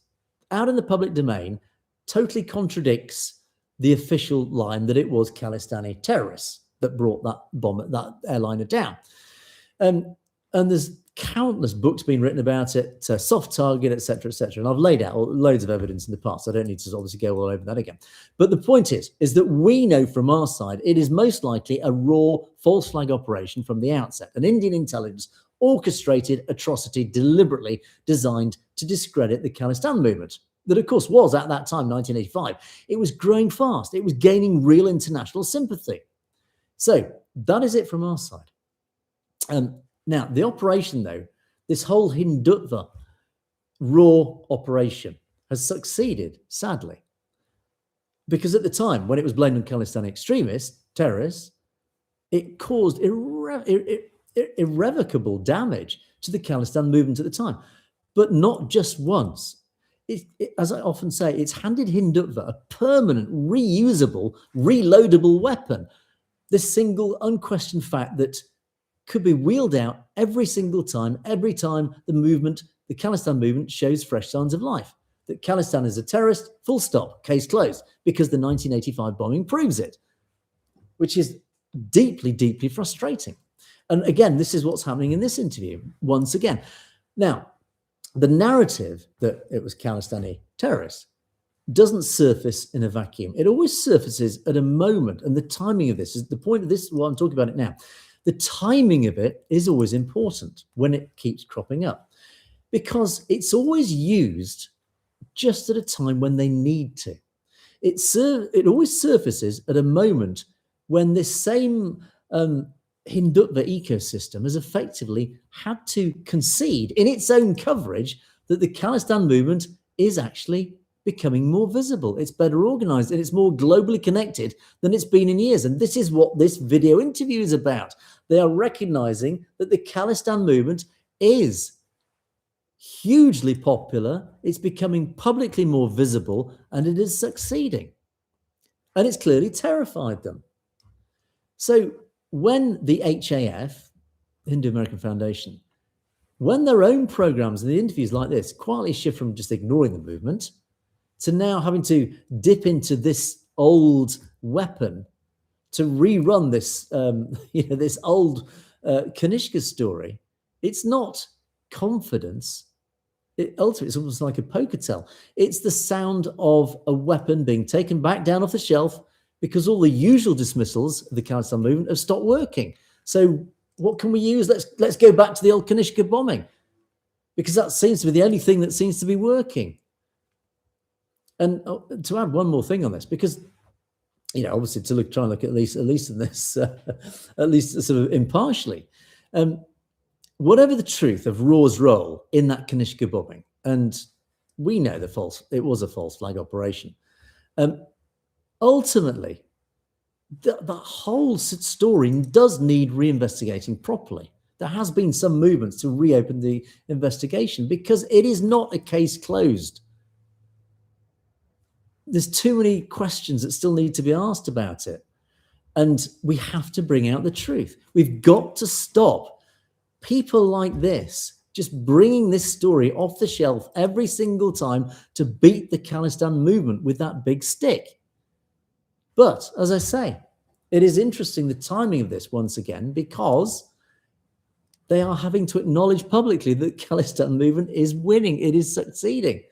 out in the public domain totally contradicts the official line that it was Khalistani terrorists that brought that airliner down. And there's countless books being written about it, Soft Target, etc., etc. And I've laid out loads of evidence in the past. I don't need to obviously go all over that again. But the point is that we know from our side, it is most likely a raw false flag operation from the outset, an Indian intelligence orchestrated atrocity deliberately designed to discredit the Khalistan movement. That, of course, was at that time, 1985. It was growing fast. It was gaining real international sympathy. So that is it from our side. Now, the operation, though, this whole Hindutva raw operation has succeeded, sadly. Because at the time, when it was blamed on Khalistani extremists, terrorists, it caused irrevocable damage to the Khalistan movement at the time. But not just once. As I often say, it's handed Hindutva a permanent, reusable, reloadable weapon. This single, unquestioned fact that could be wheeled out every single time, every time the Khalistan movement shows fresh signs of life. That Khalistan is a terrorist, full stop, case closed, because the 1985 bombing proves it, which is deeply, deeply frustrating. And again, this is what's happening in this interview, once again. Now, the narrative that it was Khalistani terrorists doesn't surface in a vacuum. It always surfaces at a moment, and the timing of this is the point of this, what I'm talking about it now. The timing of it is always important when it keeps cropping up, because it's always used just at a time when they need to. It always surfaces at a moment when this same Hindutva ecosystem has effectively had to concede in its own coverage that the Khalistan movement is actually becoming more visible. It's better organized and it's more globally connected than it's been in years. And this is what this video interview is about. They are recognizing that the Khalistan movement is hugely popular. It's becoming publicly more visible and it is succeeding. And it's clearly terrified them. So when the HAF, Hindu American Foundation, when their own programs and the interviews like this quietly shift from just ignoring the movement to now having to dip into this old weapon to rerun this, this old Kanishka story, it's not confidence, ultimately, it's almost like a poker tell. It's the sound of a weapon being taken back down off the shelf because all the usual dismissals of the Khalistan movement have stopped working. So what can we use? Let's go back to the old Kanishka bombing, because that seems to be the only thing that seems to be working. And to add one more thing on this, because obviously try and look at least in this, at least sort of impartially. Whatever the truth of Raw's role in that Kanishka bombing, and we know it was a false flag operation. Ultimately, that whole story does need reinvestigating properly. There has been some movements to reopen the investigation because it is not a case closed. There's too many questions that still need to be asked about it. And we have to bring out the truth. We've got to stop people like this just bringing this story off the shelf every single time to beat the Khalistan movement with that big stick. But as I say, it is interesting the timing of this once again, because they are having to acknowledge publicly that the Khalistan movement is winning. It is succeeding.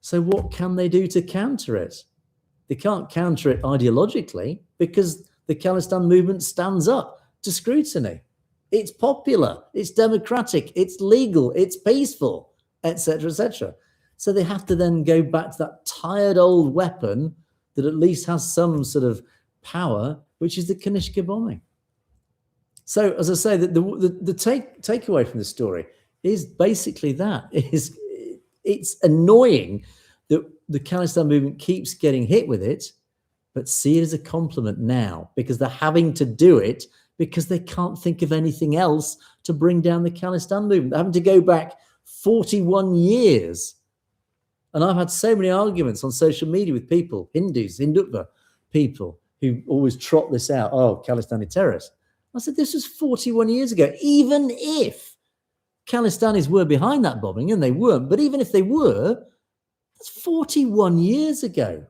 So what can they do to counter it? They can't counter it ideologically because the Khalistan movement stands up to scrutiny. It's popular, it's democratic, it's legal, it's peaceful, etc., etc. So they have to then go back to that tired old weapon that at least has some sort of power, which is the Kanishka bombing. So, as I say, the takeaway from the story is basically that. It's annoying that the Khalistan movement keeps getting hit with it, but see it as a compliment now, because they're having to do it because they can't think of anything else to bring down the Khalistan movement. They're having to go back 41 years. And I've had so many arguments on social media with people, Hindus, Hindutva people, who always trot this out. Oh, Khalistani terrorists. I said, this was 41 years ago. Even if Khalistanis were behind that bombing, and they weren't, but even if they were, that's 41 years ago.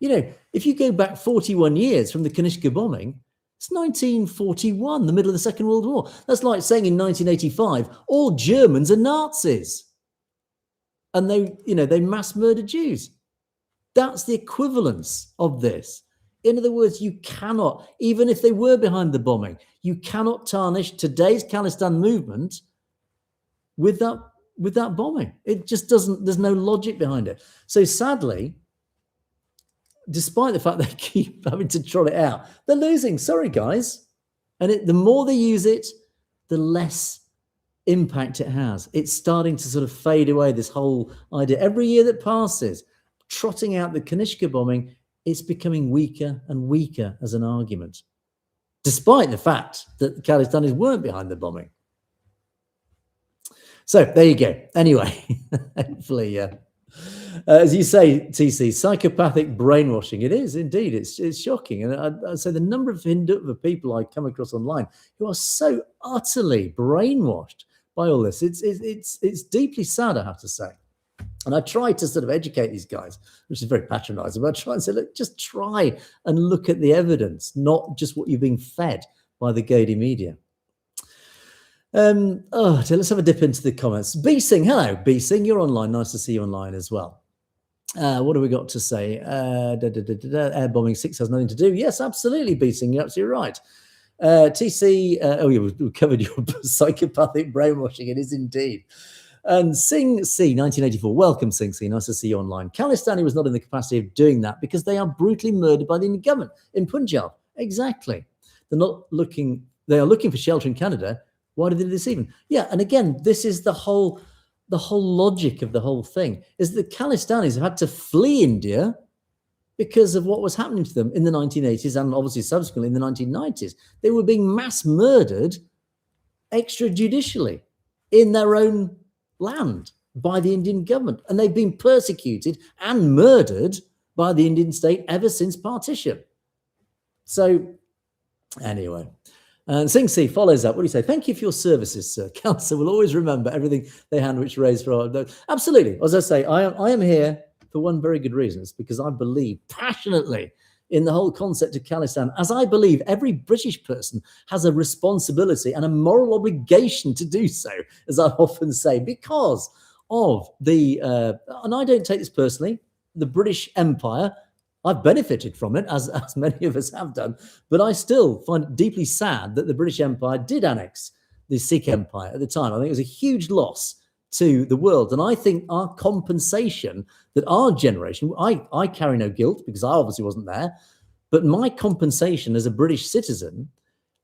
If you go back 41 years from the Kanishka bombing, it's 1941, the middle of the Second World War. That's like saying in 1985, all Germans are Nazis. And they mass murdered Jews. That's the equivalence of this. In other words, you cannot, even if they were behind the bombing, you cannot tarnish today's Khalistan movement with that bombing. It just doesn't, there's no logic behind it. So sadly, despite the fact they keep having to trot it out, they're losing. Sorry, guys. And the more they use it, the less impact it has. It's starting to sort of fade away, this whole idea. Every year that passes, trotting out the Kanishka bombing, it's becoming weaker and weaker as an argument, despite the fact that the Khalistanis weren't behind the bombing. So there you go. Anyway, hopefully, as you say, TC, psychopathic brainwashing. It is indeed. It's shocking. And I'd say the number of Hindutva people I come across online who are so utterly brainwashed by all this. It's deeply sad, I have to say. And I try to sort of educate these guys, which is very patronizing, but I try and say, look, just try and look at the evidence, not just what you're being fed by the Gadi media. So let's have a dip into the comments. B Singh, hello, B Singh, you're online. Nice to see you online as well. What have we got to say? Air bombing 6 has nothing to do. Yes, absolutely, B Singh, you're absolutely right. TC, we covered your psychopathic brainwashing. It is indeed. And Singh C, 1984. Welcome, Singh C. Nice to see you online. Khalistani was not in the capacity of doing that because they are brutally murdered by the Indian government in Punjab. Exactly. They are looking for shelter in Canada. Why did they deceive them? Yeah, and again, this is the whole logic of the whole thing, is that Khalistanis have had to flee India because of what was happening to them in the 1980s and obviously subsequently in the 1990s. They were being mass murdered extrajudicially in their own land by the Indian government. And they've been persecuted and murdered by the Indian state ever since partition. So anyway, and Singh C follows up. What do you say? Thank you for your services, sir. Council will always remember everything they hand which raised for our... Absolutely. As I say, I am here for one very good reason. It's because I believe passionately in the whole concept of Khalistan, as I believe every British person has a responsibility and a moral obligation to do so, as I often say, because of the, and I don't take this personally, the British Empire. I've benefited from it, as many of us have done, but I still find it deeply sad that the British Empire did annex the Sikh Empire at the time. I think it was a huge loss to the world. And I think our compensation, that our generation, I carry no guilt because I obviously wasn't there, but my compensation as a British citizen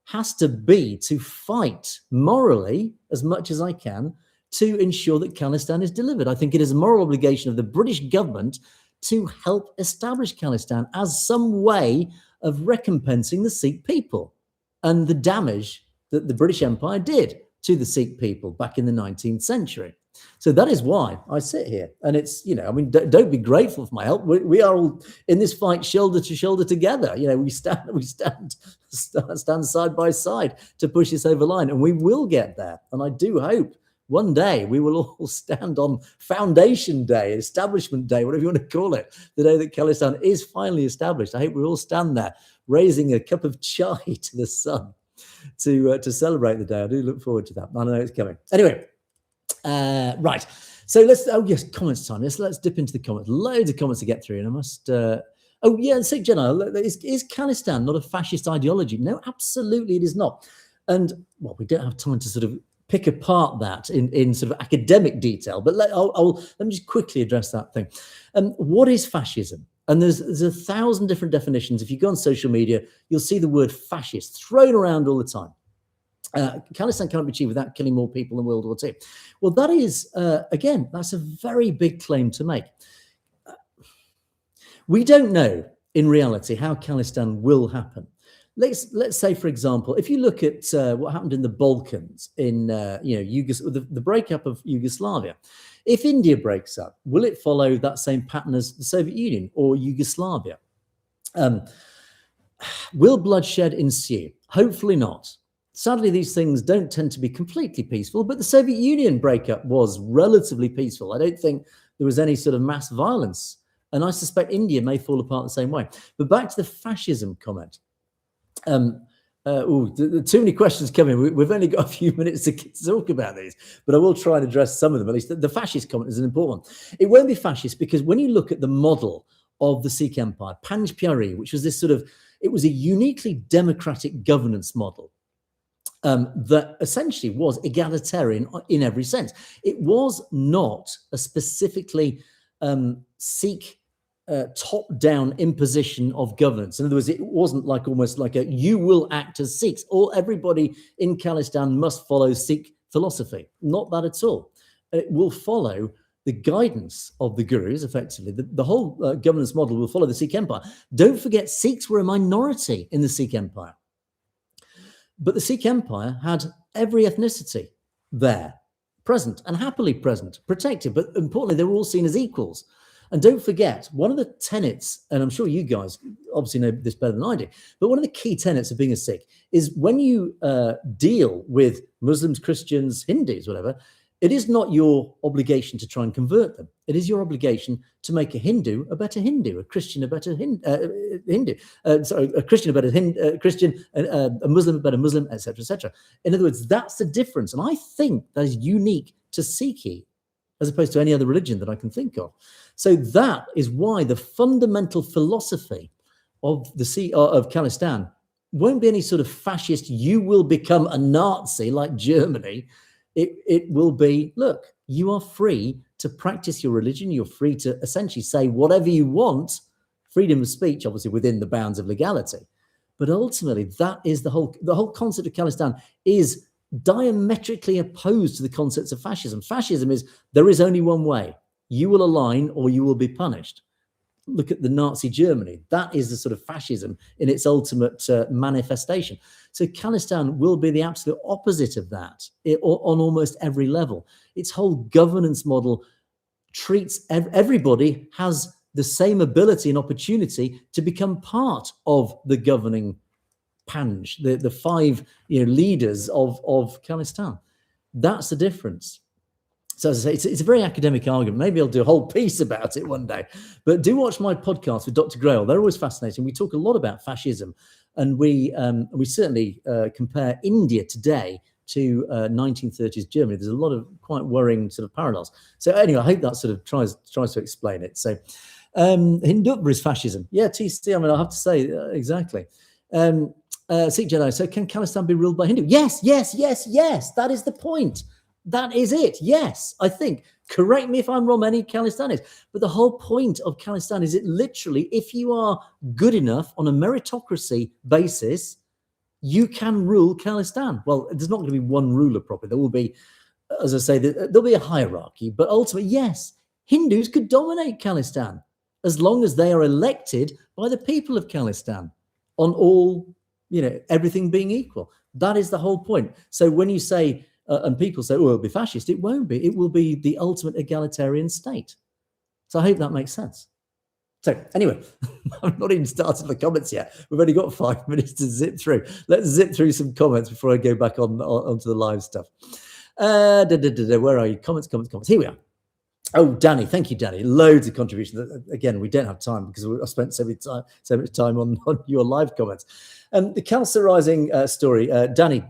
has to be to fight morally as much as I can to ensure that Khalistan is delivered. I think it is a moral obligation of the British government to help establish Khalistan as some way of recompensing the Sikh people and the damage that the British Empire did to the Sikh people back in the 19th century. So that is why I sit here. And it's, I mean, don't be grateful for my help. We are all in this fight shoulder to shoulder together. We stand side by side to push this over the line, and we will get there. And I do hope one day we will all stand on Foundation Day, Establishment Day, whatever you want to call it, the day that Khalistan is finally established. I hope we all stand there raising a cup of chai to the sun to celebrate the day. I do look forward to that. I know it's coming. Anyway, right. So comments time. Let's dip into the comments. Loads of comments to get through, and I must. Sikh General, is Khalistan not a fascist ideology? No, absolutely, it is not. And we don't have time to sort of pick apart that in sort of academic detail, but let me just quickly address that thing. What is fascism? And there's 1,000 different definitions. If you go on social media, you'll see the word fascist thrown around all the time. Khalistan cannot be achieved without killing more people in World War II. Well, that is, again, that's a very big claim to make. We don't know in reality how Khalistan will happen. Let's say, for example, if you look at what happened in the Balkans, in the breakup of Yugoslavia. If India breaks up, will it follow that same pattern as the Soviet Union or Yugoslavia? Will bloodshed ensue? Hopefully not. Sadly, these things don't tend to be completely peaceful, but the Soviet Union breakup was relatively peaceful. I don't think there was any sort of mass violence, and I suspect India may fall apart the same way. But back to the fascism comment. Too many questions coming. We've only got a few minutes to talk about these, but I will try and address some of them. At least the fascist comment is an important one. It won't be fascist because when you look at the model of the Sikh Empire, Panj Pyari, which was this it was a uniquely democratic governance model that essentially was egalitarian in every sense. It was not a specifically Sikh top-down imposition of governance. In other words, it wasn't almost like you will act as Sikhs, or everybody in Khalistan must follow Sikh philosophy. Not that at all. It will follow the guidance of the gurus, effectively. The whole governance model will follow the Sikh Empire. Don't forget, Sikhs were a minority in the Sikh Empire. But the Sikh Empire had every ethnicity there, present and happily present, protected. But importantly, they were all seen as equals. And don't forget, one of the tenets, and I'm sure you guys obviously know this better than I do, but one of the key tenets of being a Sikh is when you deal with Muslims, Christians, Hindus, whatever, it is not your obligation to try and convert them. It is your obligation to make a Hindu a better Hindu, a Christian a better a Christian a better Christian, a Muslim a better Muslim, etc., etc. In other words, that's the difference. And I think that is unique to Sikhi as opposed to any other religion that I can think of. So that is why the fundamental philosophy of of Khalistan won't be any sort of fascist, you will become a Nazi like Germany. It will be, look, you are free to practice your religion. You're free to essentially say whatever you want, freedom of speech, obviously within the bounds of legality. But ultimately, that is the whole concept of Khalistan is diametrically opposed to the concepts of fascism. Fascism is there is only one way. You will align or you will be punished. Look at the Nazi Germany. That is the sort of fascism in its ultimate manifestation. So Khalistan will be the absolute opposite of that on almost every level. Its whole governance model treats everybody has the same ability and opportunity to become part of the governing Panj, the five leaders of Khalistan. That's the difference. So as I say, it's a very academic argument. Maybe I'll do a whole piece about it one day. But do watch my podcast with Dr. Grail. They're always fascinating. We talk a lot about fascism, and we certainly compare India today to 1930s Germany. There's a lot of quite worrying sort of parallels. So anyway, I hope that sort of tries to explain it. So Hindutva is fascism. Yeah, TC, I mean, I'll have to say, exactly. Sikh Jedi, so can Khalistan be ruled by Hindu? Yes. That is the point. That is it. Yes, I think. Correct me if I'm wrong, any Khalistanis. But the whole point of Khalistan is it literally, if you are good enough on a meritocracy basis, you can rule Khalistan. Well, there's not going to be one ruler properly. There will be, as I say, there'll be a hierarchy. But ultimately, yes, Hindus could dominate Khalistan as long as they are elected by the people of Khalistan on all, everything being equal. That is the whole point. So when you say, and people say, oh, it'll be fascist, it won't be. It will be the ultimate egalitarian state. So I hope that makes sense. So anyway, I've not even started the comments yet. We've only got 5 minutes to zip through. Let's zip through some comments before I go back onto the live stuff. Where are you? Comments. Here we are. Oh, Danny, thank you, Danny. Loads of contributions. Again, we don't have time because I spent so much time on your live comments. The Khalsa Rising story, Danny.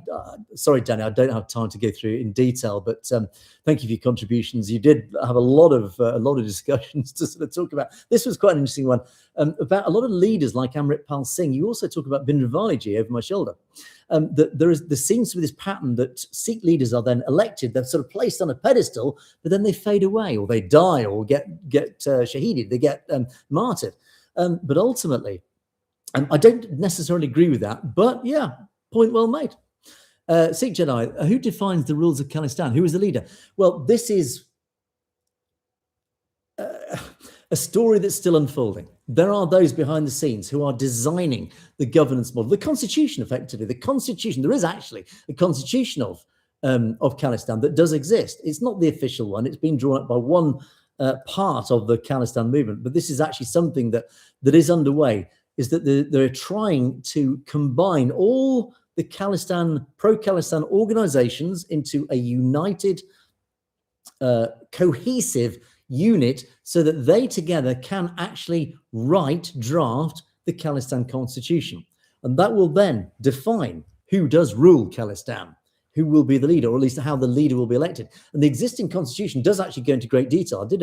Sorry, Danny, I don't have time to go through in detail, but thank you for your contributions. You did have a lot of discussions to sort of talk about. This was quite an interesting one about a lot of leaders like Amritpal Singh. You also talk about Bindravani over my shoulder. There seems to be this pattern that Sikh leaders are then elected, they're sort of placed on a pedestal, but then they fade away, or they die, or get shahided, they get martyred. But ultimately, I don't necessarily agree with that, but yeah, point well made. Sikh Jedi, who defines the rules of Khalistan? Who is the leader? Well, this is a story that's still unfolding. There are those behind the scenes who are designing the governance model, the constitution, effectively. The constitution, there is actually a constitution of Khalistan that does exist. It's not the official one. It's been drawn up by one part of the Khalistan movement, but this is actually something that is underway, is that they're trying to combine all the pro-Khalistan organizations into a united, cohesive unit so that they together can actually draft the Khalistan constitution. And that will then define who does rule Khalistan, who will be the leader, or at least how the leader will be elected. And the existing constitution does actually go into great detail. I did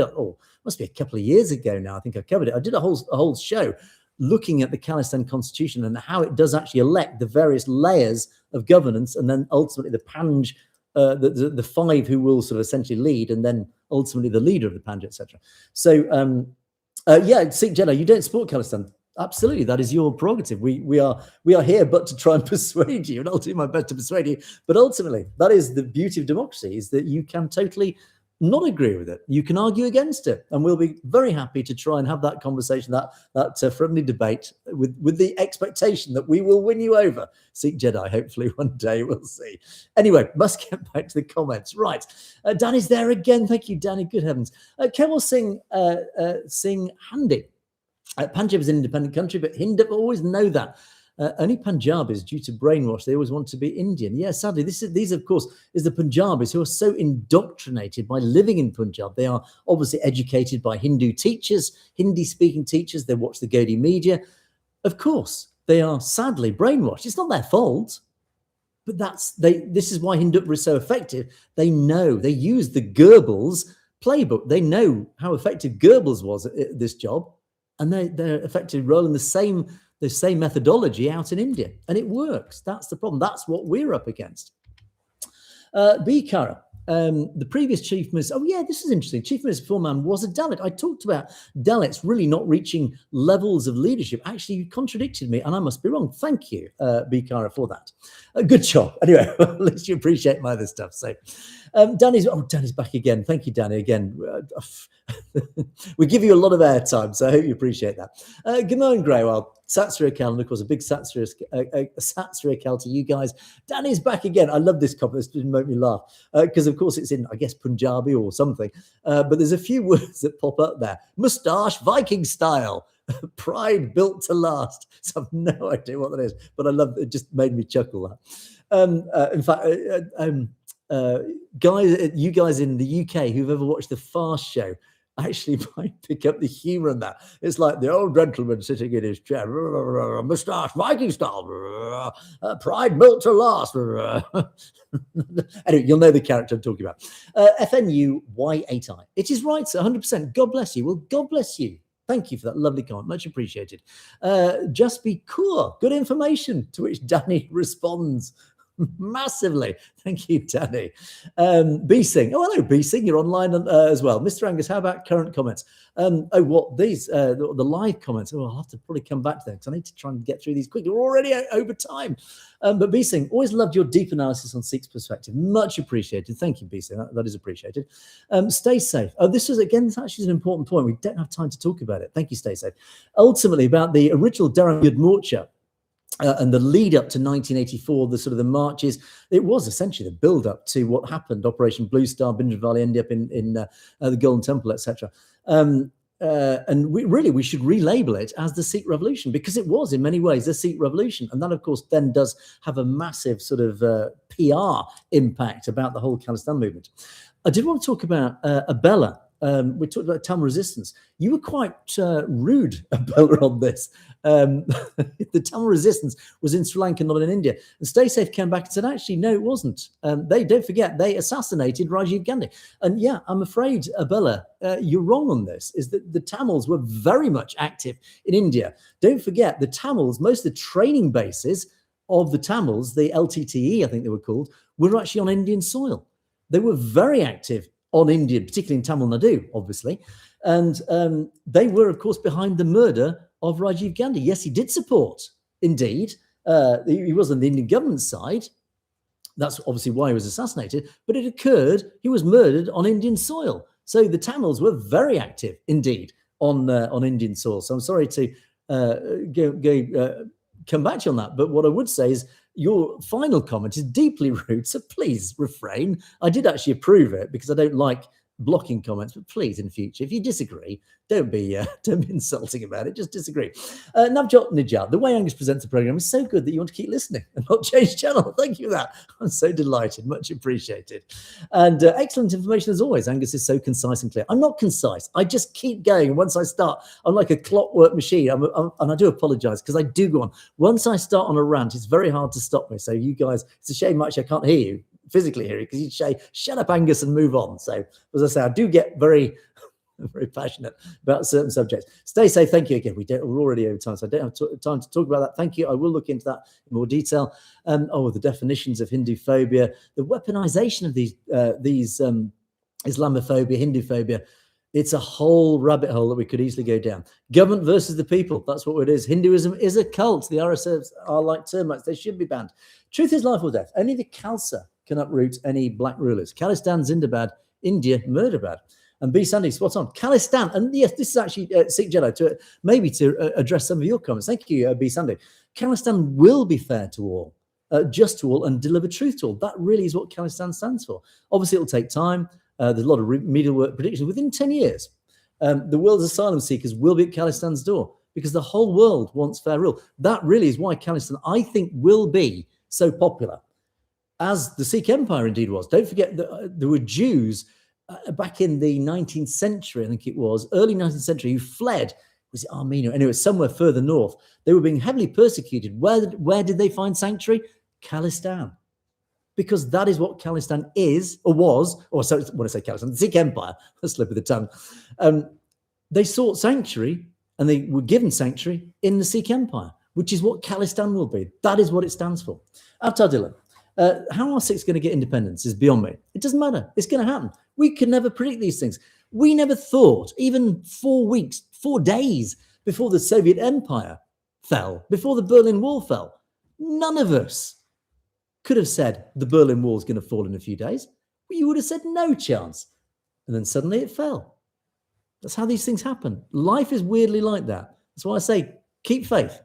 must be a couple of years ago now, I think I covered it. I did a whole show looking at the Khalistan constitution and how it does actually elect the various layers of governance, and then ultimately the Panj, the five who will sort of essentially lead, and then ultimately the leader of the Panj, etc. So Sikh Jedi, you don't support Khalistan. Absolutely, that is your prerogative. We are here but to try and persuade you, and I'll do my best to persuade you. But ultimately, that is the beauty of democracy, is that you can totally not agree with it. You can argue against it, and we'll be very happy to try and have that conversation, that friendly debate, with the expectation that we will win you over, Sikh Jedi. Hopefully one day, we'll see. Anyway, must get back to the comments. Right, Danny's there again. Thank you, Danny. Good heavens. Kemal Singh Handi. Punjab is an independent country, but Hindu always know that. Only Punjabis, due to brainwash, they always want to be Indian. Yeah, sadly, these, of course, is the Punjabis who are so indoctrinated by living in Punjab. They are obviously educated by Hindu teachers, Hindi-speaking teachers. They watch the Gaudiya media. Of course, they are sadly brainwashed. It's not their fault, but this is why Hindutva is so effective. They know, they use the Goebbels playbook. They know how effective Goebbels was at this job, and they're effectively rolling the same methodology out in India, and it works. That's the problem. That's what we're up against. Bikara, the previous chief minister. Oh yeah, this is interesting. Chief Minister Foreman was a Dalit. I talked about Dalits really not reaching levels of leadership. Actually, you contradicted me, and I must be wrong. Thank you, Bikara, for that. Good job. Anyway, at least you appreciate my other stuff. So, Danny's back again. Thank you, Danny. Again, we give you a lot of airtime, so I hope you appreciate that. Gamon Greywell, Satsri Akal, and of course a big Satsri Akal to you guys. Danny's back again. I love this comment. This didn't make me laugh because of course it's in, I guess, Punjabi or something. But there's a few words that pop up there. Moustache, Viking style. Pride built to last. So I've no idea what that is, but I love it. It just made me chuckle. That in fact, guys, you guys in the UK who've ever watched the Fast Show actually might pick up the humour in that. It's like the old gentleman sitting in his chair, moustache, Viking style, pride built to last. Anyway, you'll know the character I'm talking about. FNUY8I. It is right, sir, 100%. God bless you. Well, God bless you. Thank you for that lovely comment. Much appreciated. Just be cool. Good information. To which Danny responds massively. Thank you, Danny. B Sing. Oh, hello, B Sing. You're online as well. Mr. Angus, how about current comments? The live comments. Oh, I'll have to probably come back to them because I need to try and get through these quickly. We're already over time. But B Sing, always loved your deep analysis on Sikh's perspective. Much appreciated. Thank you, B Sing. That is appreciated. Stay safe. Oh, this was, again, actually an important point. We don't have time to talk about it. Thank you, Stay Safe. Ultimately, about the original Dharam Yudh Morcha, and the lead up to 1984, the sort of the marches, it was essentially the build up to what happened, Operation Blue Star, Bindranwale, end up in the Golden Temple, etc. And we should relabel it as the Sikh Revolution, because it was in many ways the Sikh Revolution. And that, of course, then does have a massive sort of PR impact about the whole Khalistan movement. I did want to talk about Abella. We talked about Tamil resistance. You were quite rude, Abella, on this. The Tamil resistance was in Sri Lanka, not in India. And Stay Safe came back and said, actually, no, it wasn't. They don't forget, they assassinated Rajiv Gandhi. And yeah, I'm afraid, Abella, you're wrong on this, is that the Tamils were very much active in India. Don't forget, the Tamils, most of the training bases of the Tamils, the LTTE, I think they were called, were actually on Indian soil. They were very active on Indian, particularly in Tamil Nadu, obviously. And they were, of course, behind the murder of Rajiv Gandhi. Yes, he did support, indeed. He was on the Indian government side. That's obviously why he was assassinated. But it occurred, he was murdered on Indian soil. So the Tamils were very active, indeed, on Indian soil. So I'm sorry to come back to you on that. But what I would say is, your final comment is deeply rude, so please refrain. I did actually approve it because I don't like blocking comments, but please, in future, if you disagree, don't be insulting about it. Just disagree. Navjot Nijat, the way Angus presents the program is so good that you want to keep listening and not change channel. Thank you for that. I'm so delighted. Much appreciated. And excellent information as always. Angus is so concise and clear. I'm not concise. I just keep going. And once I start, I'm like a clockwork machine. And I do apologize because I do go on. Once I start on a rant, it's very hard to stop me. So you guys, it's a shame actually I can't hear you, physically hear you, because you'd say, shut up, Angus, and move on. So as I say, I do get very passionate about certain subjects. Stay safe. Thank you again. We're already over time, so I don't have time to talk about that. Thank you. I will look into that in more detail. The definitions of Hindu phobia, the weaponization of these Islamophobia, Hindu phobia. It's a whole rabbit hole that we could easily go down. Government versus the people. That's what it is. Hinduism is a cult. The RSFs are like termites. They should be banned. Truth is life or death. Only the Khalsa can uproot any black rulers. Khalistan, Zindabad, India, murderbad. And B. Sandy, spot on. Khalistan, and yes, this is actually Sikh Jedi, to address some of your comments. Thank you, B. Sandy. Khalistan will be fair to all, just to all, and deliver truth to all. That really is what Khalistan stands for. Obviously, it'll take time. There's a lot of media work predictions. Within 10 years, the world's asylum seekers will be at Khalistan's door because the whole world wants fair rule. That really is why Khalistan, I think, will be so popular, as the Sikh Empire indeed was. Don't forget that there were Jews back in the 19th century, I think it was, early 19th century, who fled, was it Armenia? Anyway, somewhere further north. They were being heavily persecuted. Where did they find sanctuary? Khalistan. Because that is what Khalistan is, or was, or so when I say Khalistan, the Sikh Empire, a slip of the tongue. They sought sanctuary, and they were given sanctuary in the Sikh Empire, which is what Khalistan will be. That is what it stands for. Avtar Dillon, how are Sikhs going to get independence is beyond me. It doesn't matter. It's going to happen. We could never predict these things. We never thought, even 4 days before the Soviet Empire fell, before the Berlin Wall fell, none of us could have said the Berlin Wall is going to fall in a few days. You would have said no chance. And then suddenly it fell. That's how these things happen. Life is weirdly like that. That's why I say, keep faith.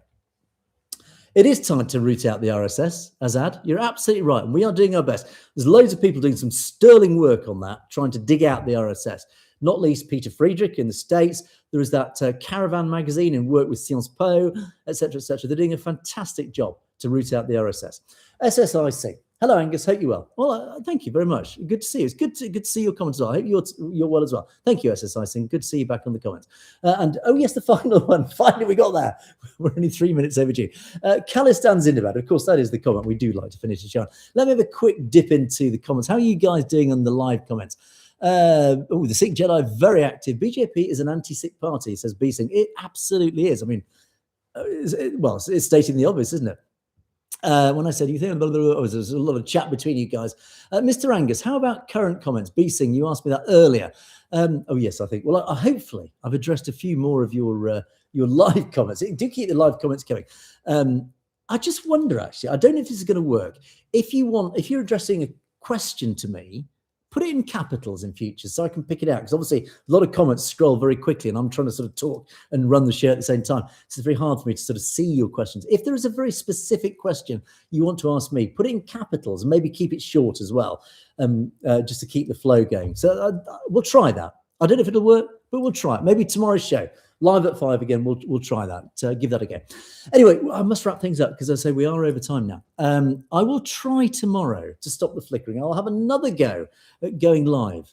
It is time to root out the RSS, Azad. You're absolutely right. And we are doing our best. There's loads of people doing some sterling work on that, trying to dig out the RSS. Not least Peter Friedrich in the States. There is that Caravan magazine and work with Sciences Po, etc., etc. They're doing a fantastic job to root out the RSS. SSIC. Hello, Angus. Hope you're well. Well, thank you very much. Good to see you. It's good to see your comments as well. I hope you're well as well. Thank you, SSI Singh. Good to see you back on the comments. And oh yes, the final one. Finally, we got there. We're only 3 minutes overdue. Khalistan Zindabad. Of course, that is the comment we do like to finish the show. Let me have a quick dip into the comments. How are you guys doing on the live comments? The Sikh Jedi, very active. BJP is an anti-Sikh party, says B Singh. It absolutely is. I mean, it's stating the obvious, isn't it? When I said, you think there's a lot of chat between you guys. Mr. Angus, how about current comments? B Singh, you asked me that earlier. Yes, I think. Well, hopefully I've addressed a few more of your live comments. Do keep the live comments coming. I just wonder, actually, I don't know if this is going to work. If you're addressing a question to me, put it in capitals in future so I can pick it out. Because obviously a lot of comments scroll very quickly and I'm trying to sort of talk and run the show at the same time. So it's very hard for me to sort of see your questions. If there is a very specific question you want to ask me, put it in capitals and maybe keep it short as well, just to keep the flow going. So we'll try that. I don't know if it'll work, but we'll try it. Maybe tomorrow's show. Live at 5 again, we'll try that. Give that a go. Anyway, I must wrap things up because I say we are over time now. I will try tomorrow to stop the flickering. I'll have another go at going live.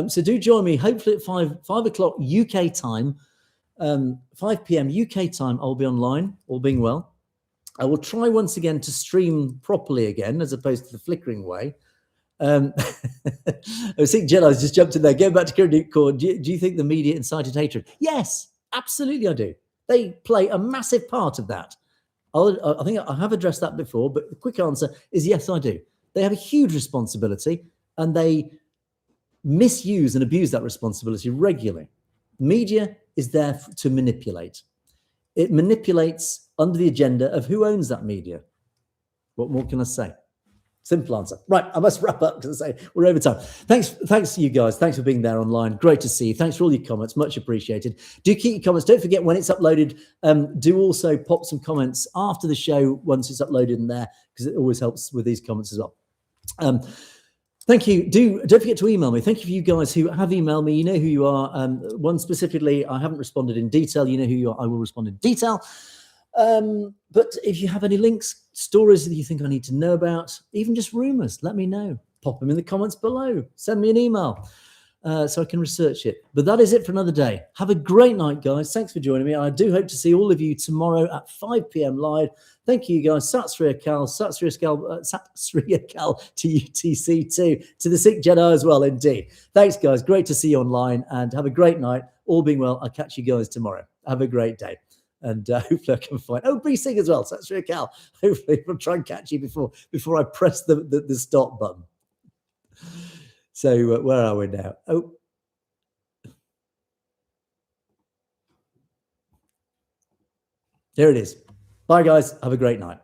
So do join me, hopefully at 5 o'clock UK time, 5 p.m. UK time, I'll be online, all being well. I will try once again to stream properly again, as opposed to the flickering way. I think Jedi's just jumped in there. Going back to Kirk Core, do you think the media incited hatred? Yes, absolutely I do. They play a massive part of that. I think I have addressed that before, but the quick answer is yes, I do. They have a huge responsibility and they misuse and abuse that responsibility regularly. Media is there to manipulate. It manipulates under the agenda of who owns that media. What more can I say? Simple answer. Right, I must wrap up because I say we're over time. Thanks you guys. Thanks for being there online. Great to see you. Thanks for all your comments. Much appreciated. Do keep your comments. Don't forget when it's uploaded, do also pop some comments after the show once it's uploaded in there because it always helps with these comments as well. Thank you. Don't forget to email me. Thank you for you guys who have emailed me. You know who you are. One specifically, I haven't responded in detail. You know who you are. I will respond in detail. But if you have any links, stories that you think I need to know about, even just rumors, let me know. Pop them in the comments below. Send me an email so I can research it. But that is it for another day. Have a great night, guys. Thanks for joining me. I do hope to see all of you tomorrow at 5 p.m. live. Thank you, guys. Sat Sri Akal to UTC too, to the Sikh Jedi as well, indeed. Thanks, guys. Great to see you online and have a great night. All being well, I'll catch you guys tomorrow. Have a great day. And hopefully I can find B Singh as well. So that's really Cal. Hopefully I'll try and catch you before I press the stop button. So where are we now? Oh, here it is. Bye guys. Have a great night.